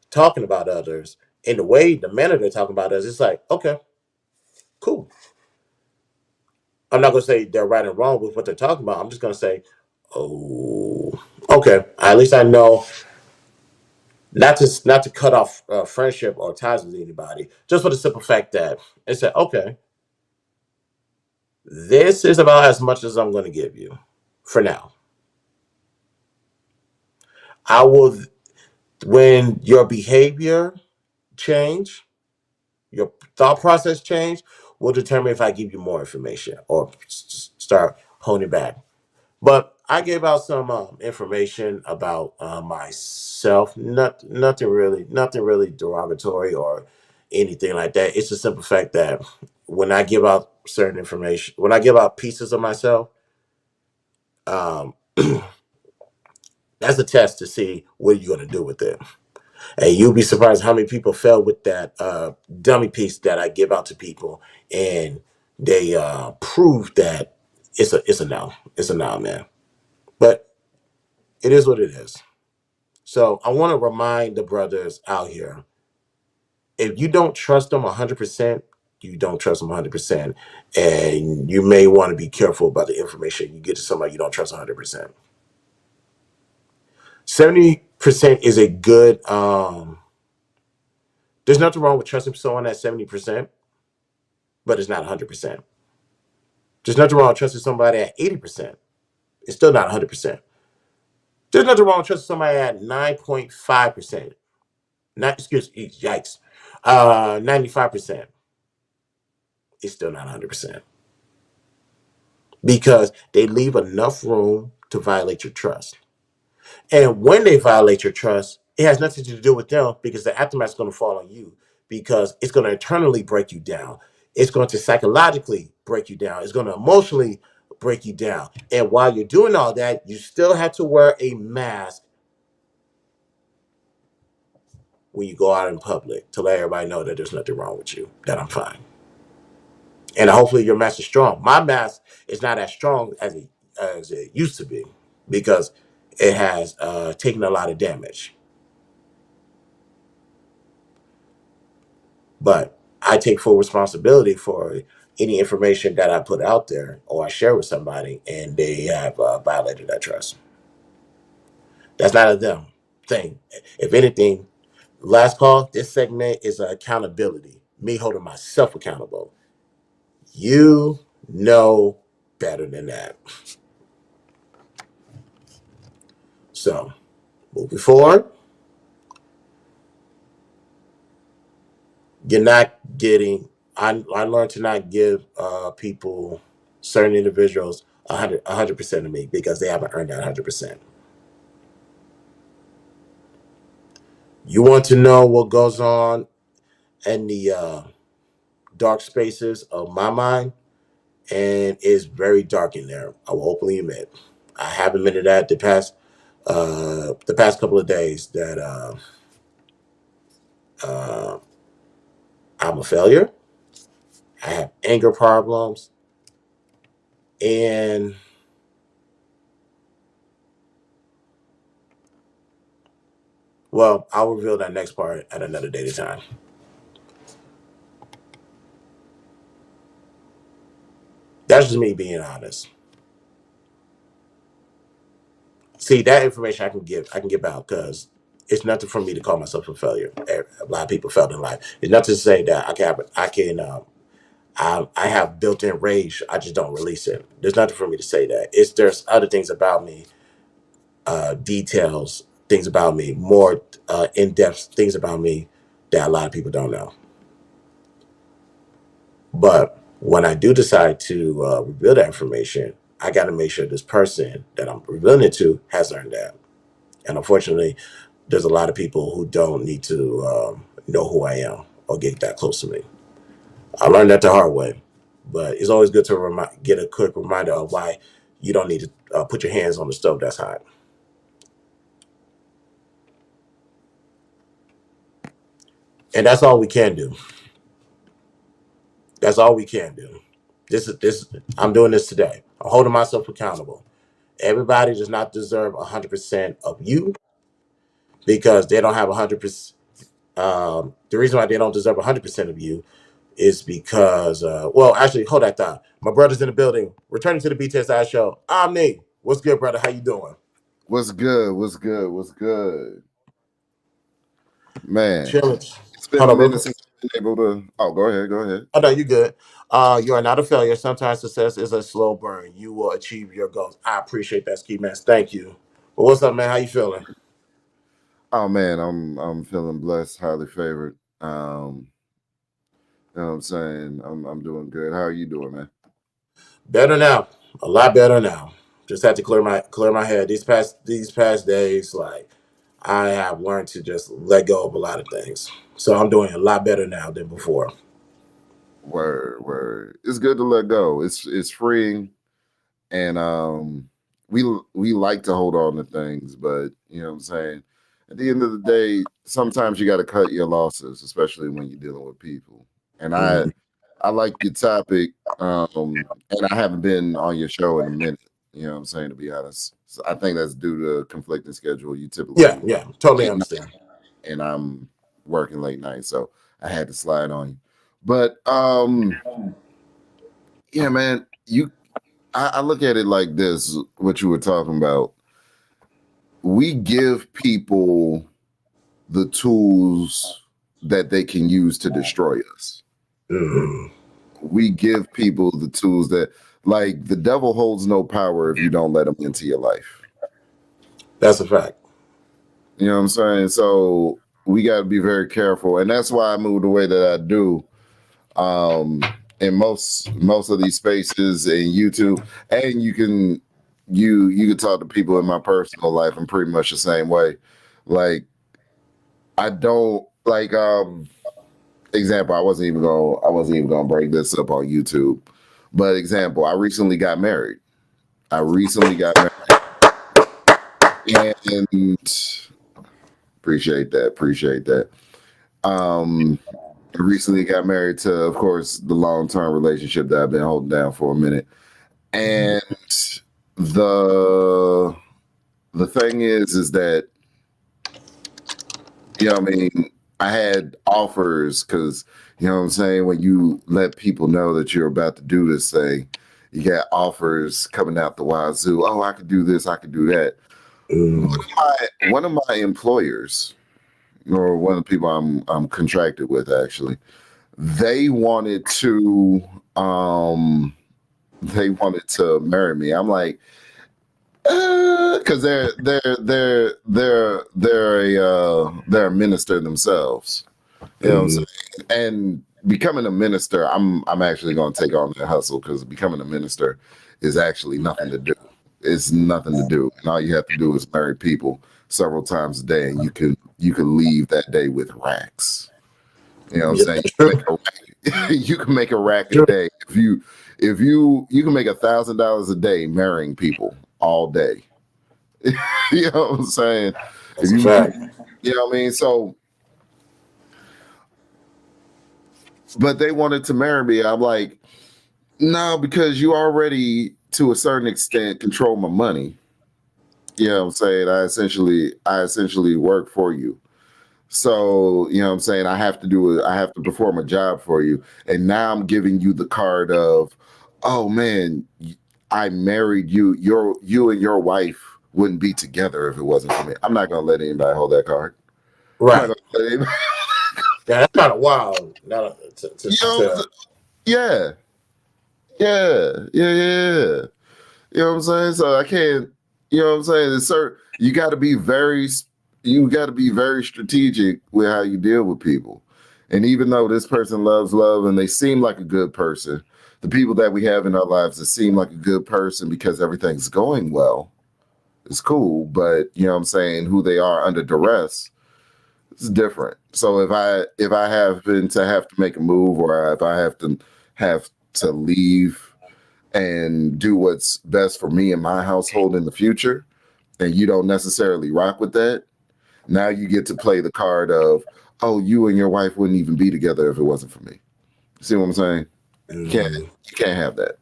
talking about others in the manner they're talking about us, it's like, okay, cool. I'm not going to say they're right and wrong with what they're talking about. I'm just going to say, oh, okay. At least I know not to cut off friendship or ties with anybody, just for the simple fact that it's like, okay, this is about as much as I'm going to give you for now. I will when your behavior change, your thought process change, will determine if I give you more information or start honing back. But I gave out some information about myself. Nothing really derogatory or anything like that. It's a simple fact that when I give out certain information, when I give out pieces of myself, um, that's a test to see what you're going to do with it. And you'll be surprised how many people fell with that dummy piece that I give out to people, and they prove that it's a no, man. But it is what it is. So I want to remind the brothers out here, if you don't trust them 100%, you don't trust them 100%. And you may want to be careful about the information you get to somebody you don't trust 100%. 70% is a good, there's nothing wrong with trusting someone at 70%, but it's not 100%. There's nothing wrong with trusting somebody at 80%. It's still not 100%. There's nothing wrong with trusting somebody at 9.5%. Not, excuse me, yikes. 95%. It's still not 100%. Because they leave enough room to violate your trust. And when they violate your trust, it has nothing to do with them because the aftermath is going to fall on you because it's going to internally break you down. It's going to psychologically break you down. It's going to emotionally break you down. And while you're doing all that, you still have to wear a mask when you go out in public to let everybody know that there's nothing wrong with you, that I'm fine. And hopefully your mask is strong. My mask is not as strong as it used to be because it has taken a lot of damage. But I take full responsibility for any information that I put out there or I share with somebody and they have violated that trust. That's not a them thing. If anything, last call, this segment is accountability, me holding myself accountable. You know better than that. So, moving forward, you're not getting, I learned to not give people, certain individuals, 100% of me because they haven't earned that 100%. You want to know what goes on in the dark spaces of my mind, and it's very dark in there. I will openly admit. I have admitted that the past couple of days that uh, I'm a failure. I have anger problems, and well, I'll reveal that next part at another date of time. That's just me being honest. See, that information I can give out because it's nothing for me to call myself a failure. A lot of people failed in life. It's not to say that I have built-in rage. I just don't release it. There's nothing for me to say that. There's other things about me, details, things about me, more in-depth things about me that a lot of people don't know. But when I do decide to reveal that information, I got to make sure this person that I'm revealing it to has learned that. And unfortunately, there's a lot of people who don't need to know who I am or get that close to me. I learned that the hard way, but it's always good to get a quick reminder of why you don't need to put your hands on the stove that's hot. And that's all we can do. That's all we can do. This. I'm doing this today. I'm holding myself accountable. Everybody does not deserve 100% of you because they don't have 100%. The reason why they don't deserve 100% of you is because, well, actually, hold that thought. My brother's in the building. Returning to the BTSI show. I'm Nate. What's good, brother? How you doing? What's good? What's good? What's good? Man, Chilling. it's been Hold a on, real minute quick. since I've been able to. Oh, go ahead. Go ahead. Oh, no, you good. You are not a failure. Sometimes success is a slow burn. You will achieve your goals. I appreciate that, Ski Mask. Thank you. Well, what's up, man? How you feeling? Oh man, I'm feeling blessed, highly favored. You know what I'm saying? I'm doing good. How are you doing, man? Better now. A lot better now. Just had to clear my head. These past days, like I have learned to just let go of a lot of things. So I'm doing a lot better now than before. Word, word. It's good to let go. It's freeing, and we we like to hold on to things, but you know what I'm saying. At the end of the day, sometimes you got to cut your losses, especially when you're dealing with people. And I Mhm. I like your topic, and I haven't been on your show in a minute. You know what I'm saying? To be honest, so I think that's due to conflicting schedule. You Yeah, typically yeah, totally late night, understand. and I'm working late night, so I had to slide on you. But yeah, man, I look at it like this: what you were talking about. We give people the tools that they can use to destroy us. Mhm. We give people the tools that, like, the devil holds no power if you don't let him into your life. That's a fact. You know what I'm saying? So we got to be very careful, and that's why I moved the way that I do. Um, in most of these spaces and YouTube, and you can talk to people in my personal life. I'm pretty much the same way. Like, I don't like example. I wasn't even gonna break this up on YouTube, but example. I recently got married. I recently got married, and appreciate that. I recently got married to, of course, the long term relationship that I've been holding down for a minute. And the the thing is that, you know what I mean, I had offers because, you know what I'm saying, when you let people know that you're about to do this thing, you got offers coming out the wazoo. Oh, I could do this, I could do that. Mm. One of my employers, or one of the people I'm contracted with, actually, they wanted to marry me. I'm like, because they're a minister themselves. You know what I'm Mm. saying? And becoming a minister, I'm actually going to take on that hustle, because becoming a minister is actually nothing to do. It's nothing to do, and all you have to do is marry people several times a day, and you can leave that day with racks. You know what I'm Yeah, saying? that's true. You can make a rack a True. day if you can make $1,000 a day marrying people all day. You know what I'm saying? If That's a you fact. you know what I mean? So, but they wanted to marry me. I'm like, no, because you already, to a certain extent, control my money. You know what I'm saying? I essentially work for you. So, you know what I'm saying? I have to perform a job for you. And now I'm giving you the card of, oh man, I married you. You and your wife wouldn't be together if it wasn't for me. I'm not gonna let anybody hold that card. I'm not Right. gonna let anybody, Yeah, that's kind of wild. Now, you know, yeah, yeah. You know what I'm saying? So I can't, you know what I'm saying? It's certain, you got to be very strategic with how you deal with people. And even though this person loves love and they seem like a good person, the people that we have in our lives that seem like a good person because everything's going well, it's cool. But you know what I'm saying? Who they are under duress, it's different. So if I happen to have to make a move, or if I have to leave and do what's best for me and my household in the future, and you don't necessarily rock with that, now you get to play the card of, oh, you and your wife wouldn't even be together if it wasn't for me. See what I'm saying? You can't mm, you can't have that.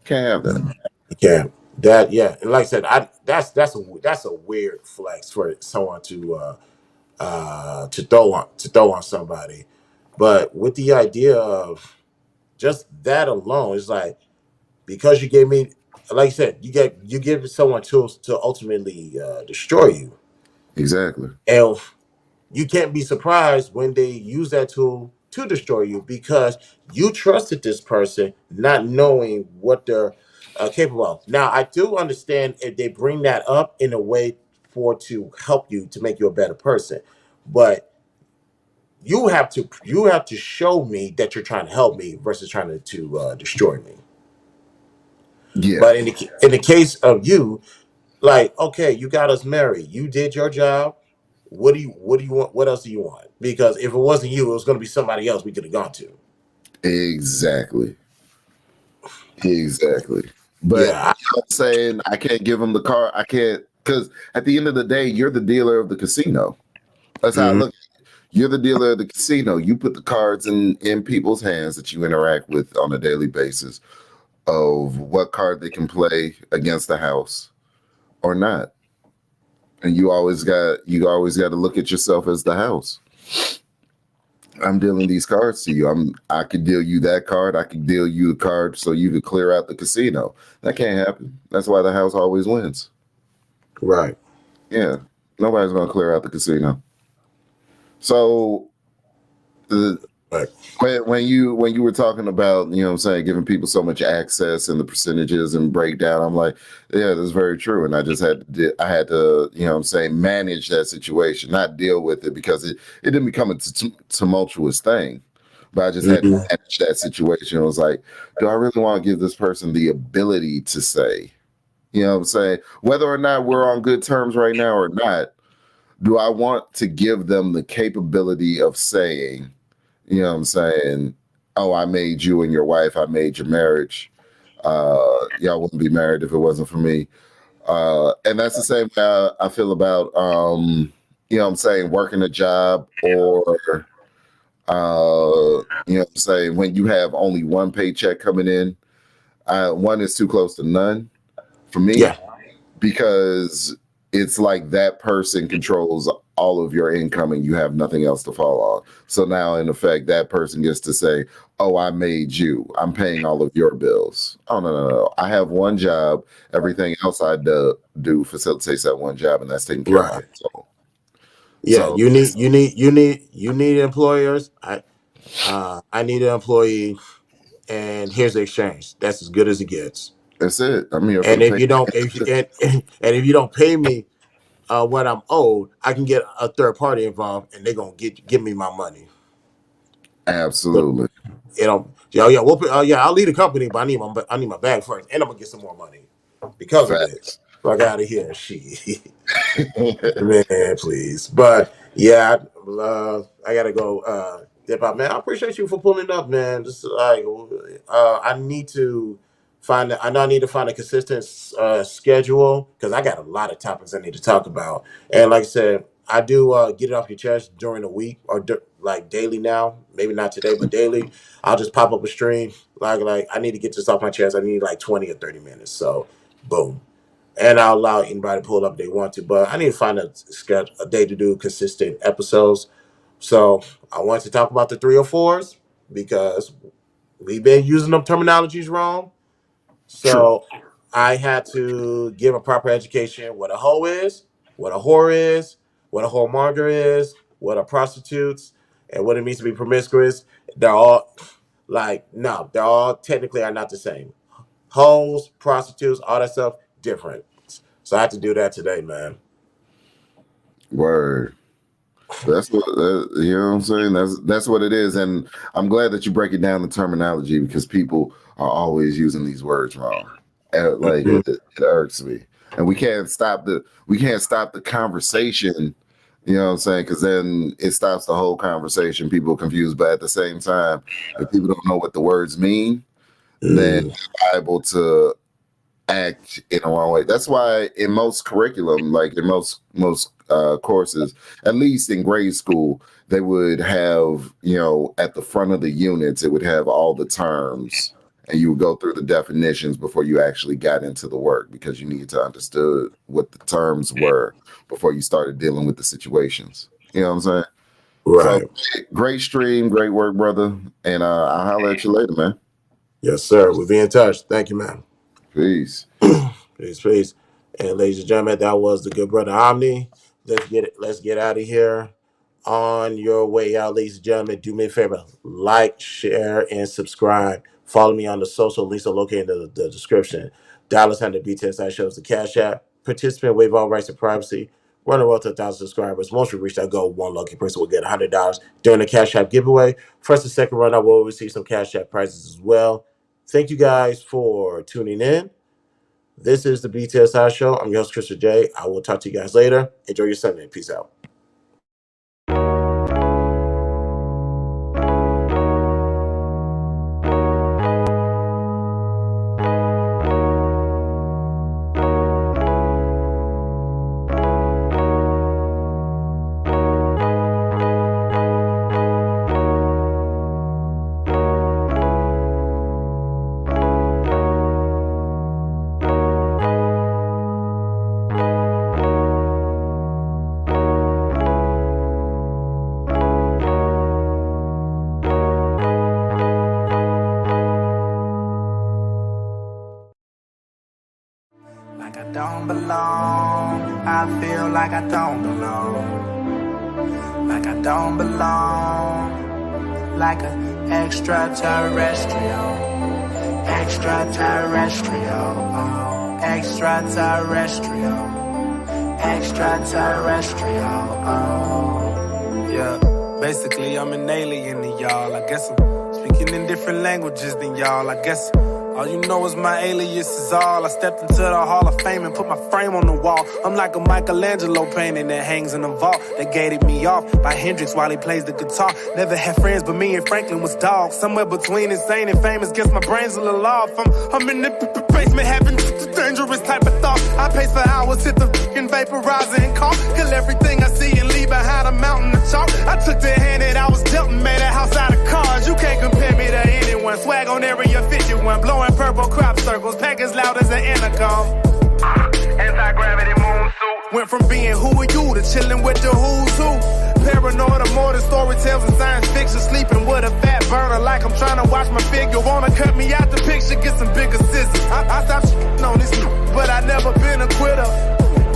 Can't have that. you can't. That yeah, and like I said, that's a weird flex for someone to throw on somebody. But with the idea of just that alone, it's like, because you gave me, like you said, you give someone tools to ultimately destroy you, Exactly. and you can't be surprised when they use that tool to destroy you, because you trusted this person, not knowing what they're capable of. Now, I do understand if they bring that up in a way for to help you to make you a better person, but you have to show me that you're trying to help me versus trying to destroy me. Yeah. But in the case of you, like, okay, you got us married. You did your job. What do you want? What else do you want? Because if it wasn't you, it was going to be somebody else we could have gone to. Exactly. Exactly. But Yeah. I'm saying I can't give them the card. I can't, because at the end of the day, you're the dealer of the casino. That's how I Mhm. look. You're the dealer of the casino. You put the cards in people's hands that you interact with on a daily basis. of what card they can play against the house or not. And you always got to look at yourself as the house. I'm dealing these cards to you. I could deal you that card. I could deal you the card so you could clear out the casino. That can't happen. That's why the house always wins. Right. Yeah. Nobody's gonna clear out the casino. So Right. when you were talking about, you know what I'm saying, giving people so much access and the percentages and breakdown, I'm like, yeah, that's very true. And I just had to, you know what I'm saying, manage that situation, not deal with it, because it didn't become a tumultuous thing. But I just had to manage that situation. It was like, do I really want to give this person the ability to say, you know what I'm saying, whether or not we're on good terms right now or not, do I want to give them the capability of saying, you know what I'm saying, oh, I made you and your wife, I made your marriage. Y'all wouldn't be married if it wasn't for me. And that's the same way I feel about, you know what I'm saying, working a job, or, you know what I'm saying, when you have only one paycheck coming in. One is too close to none for me. Yeah. Because it's like that person controls all of your income and you have nothing else to fall on. So now, in effect, that person gets to say, oh, I made you. I'm paying all of your bills. Oh, no. I have one job. Everything else I do facilitates that one job, and that's taking care of my household. Yeah, So, you need employers. I need an employee, and here's the exchange. That's as good as it gets. that's it. I'm here for And the if you don't, and if you don't pay me what I'm owed, I can get a third party involved, and they're gonna give me my money. Absolutely. You know, I'll leave the company, but I need my bag first, and I'm gonna get some more money because of it. Fuck out of here, shit. Man, please. But yeah, I gotta go dip out, man. I appreciate you for pulling up, man. Just like I need to I know I need to find a consistent schedule, because I got a lot of topics I need to talk about. And like I said, I do get it off your chest during the week, or like daily now. Maybe not today, but daily. I'll just pop up a stream. Like I need to get this off my chest. I need like 20 or 30 minutes. So boom. And I'll allow anybody to pull up if they want to. But I need to find a day to do consistent episodes. So I want to talk about the 304s, because we've been using them terminologies wrong. So I had to give a proper education what a hoe is, what a whore is, what a whoremonger is, what a prostitutes, and what it means to be promiscuous. They're all they're all technically are not the same. Hoes, prostitutes, all that stuff, different. So I had to do that today, man. Word. That's what you know what I'm saying. That's what it is, and I'm glad that you break it down the terminology, because people are always using these words wrong. Like it irks me, and we can't stop the conversation. You know what I'm saying? Because then it stops the whole conversation. People are confused, but at the same time, if people don't know what the words mean, then they're liable to act in the wrong way. That's why in most curriculum, like in most courses, at least in grade school, they would have, you know, at the front of the units, it would have all the terms, and you would go through the definitions before you actually got into the work, because you needed to understand what the terms were before you started dealing with the situations. You know what I'm saying? Right. So, great stream, great work, brother. And I'll holler at you later, man. Yes, sir. We'll be in touch. Thank you, man. Peace. Peace. And ladies and gentlemen, that was the good brother Omni. Let's get out of here. On your way out, ladies and gentlemen, do me a favor. Like, share, and subscribe. Follow me on the social links are located in the description. $100 BTSI shows the Cash App. Participant waive all rights and privacy. Run the road to 1,000 subscribers. Once we reach that goal, one lucky person will get $100 during the Cash App giveaway. First and second run, I will receive some Cash App prizes as well. Thank you guys for tuning in. This is the BTSI Show. I'm your host, Christopher J. I will talk to you guys later. Enjoy your Sunday. Peace out. I don't belong. I feel like I don't belong. Like I don't belong. Like an extraterrestrial. Extraterrestrial. Oh. Extraterrestrial. Extraterrestrial. Oh. Yeah. Basically, I'm an alien to y'all. I guess I'm speaking in different languages than y'all. I guess all you know is my alias is all. I stepped into the Hall of Fame and put my frame on the wall. I'm like a Michelangelo painting that hangs in a vault. They gated me off by Hendrix while he plays the guitar. Never had friends, but me and Franklin was dogs. Somewhere between insane and famous, guess my brain's a little off. I'm in the basement having dangerous type of thoughts. I pace for hours, hit the fucking vaporizer and cough. Kill everything I see and leave behind a mountain of chalk. I took the hand that I was dealt and made a house out of cards. You can't compare me to anyone. Swag on Area 51, blowing purple crop circles, pack as loud as an intercom. Anti-gravity moon suit. Went from being who are you to chilling with the who's who. Paranoid or more than story tales and science fiction. Sleeping with a fat burner like I'm trying to watch my figure. Wanna cut me out the picture, get some bigger scissors. I stopped shitting on this, but I never been a quitter.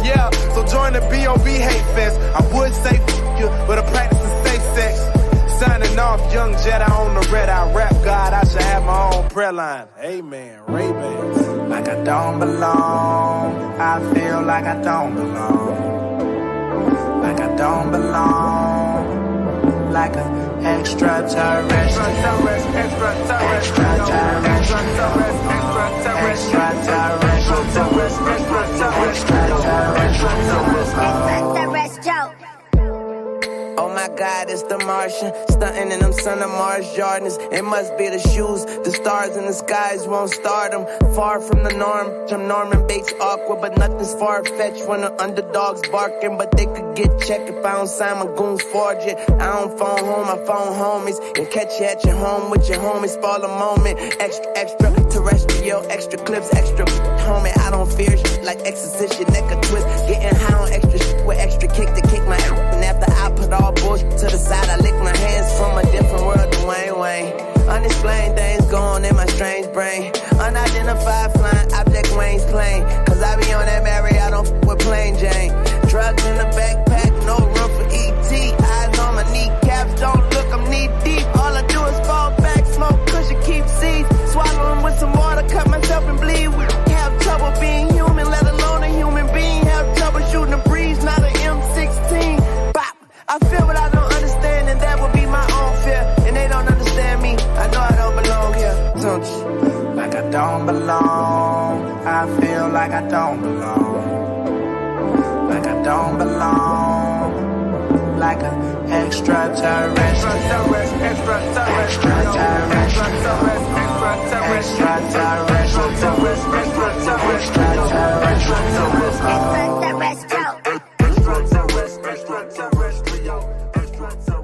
Yeah, so join the B.O.B. hate fest. I would say you, but I practice the safe sex. Signing off, young Jedi on the red eye rap God. I should have my own prayer line. Amen, Ray-Bans. Like I don't belong. I feel like I don't belong. Like I don't belong. Like an extraterrestrial. Extraterrestrial. Oh my God, it's the Martian, stunting in them son of Mars Jordans. It must be the shoes, the stars in the skies won't start them. Far from the norm, I'm Norman Bates awkward, but nothing's far-fetched when the underdogs barking. But they could get checked if I don't sign my goons forge it. I don't phone home, I phone homies and catch you at your home with your homies for a moment. Extra terrestrial, extra clips, extra homie. I don't fear shit like exorcist, neck a twist. Getting high on extra shit with extra kick to kick my ass. And after I put all bullshit to the side, I lick my hands from a different world to Wayne. Unexplained things going in my strange brain. Unidentified flying object Wayne's plane. Cause I be on that Mary, I don't with plain Jane. Drugs in the backpack, no room for E.T. Eyes on my kneecaps, don't look, I'm knee deep. All I do is fall back, smoke cushion, keep seeds. Swallowing with some water, cut myself and bleed. We have trouble being human, let alone a human being. Have trouble shooting a breeze, not an M16. Bop. I feel what I don't understand, and that would be my own fear. And they don't understand me, I know I don't belong here. Don't you? Like I don't belong. I feel like I don't belong. Like I don't belong. Like an extraterrestrial. Extraterrestrial.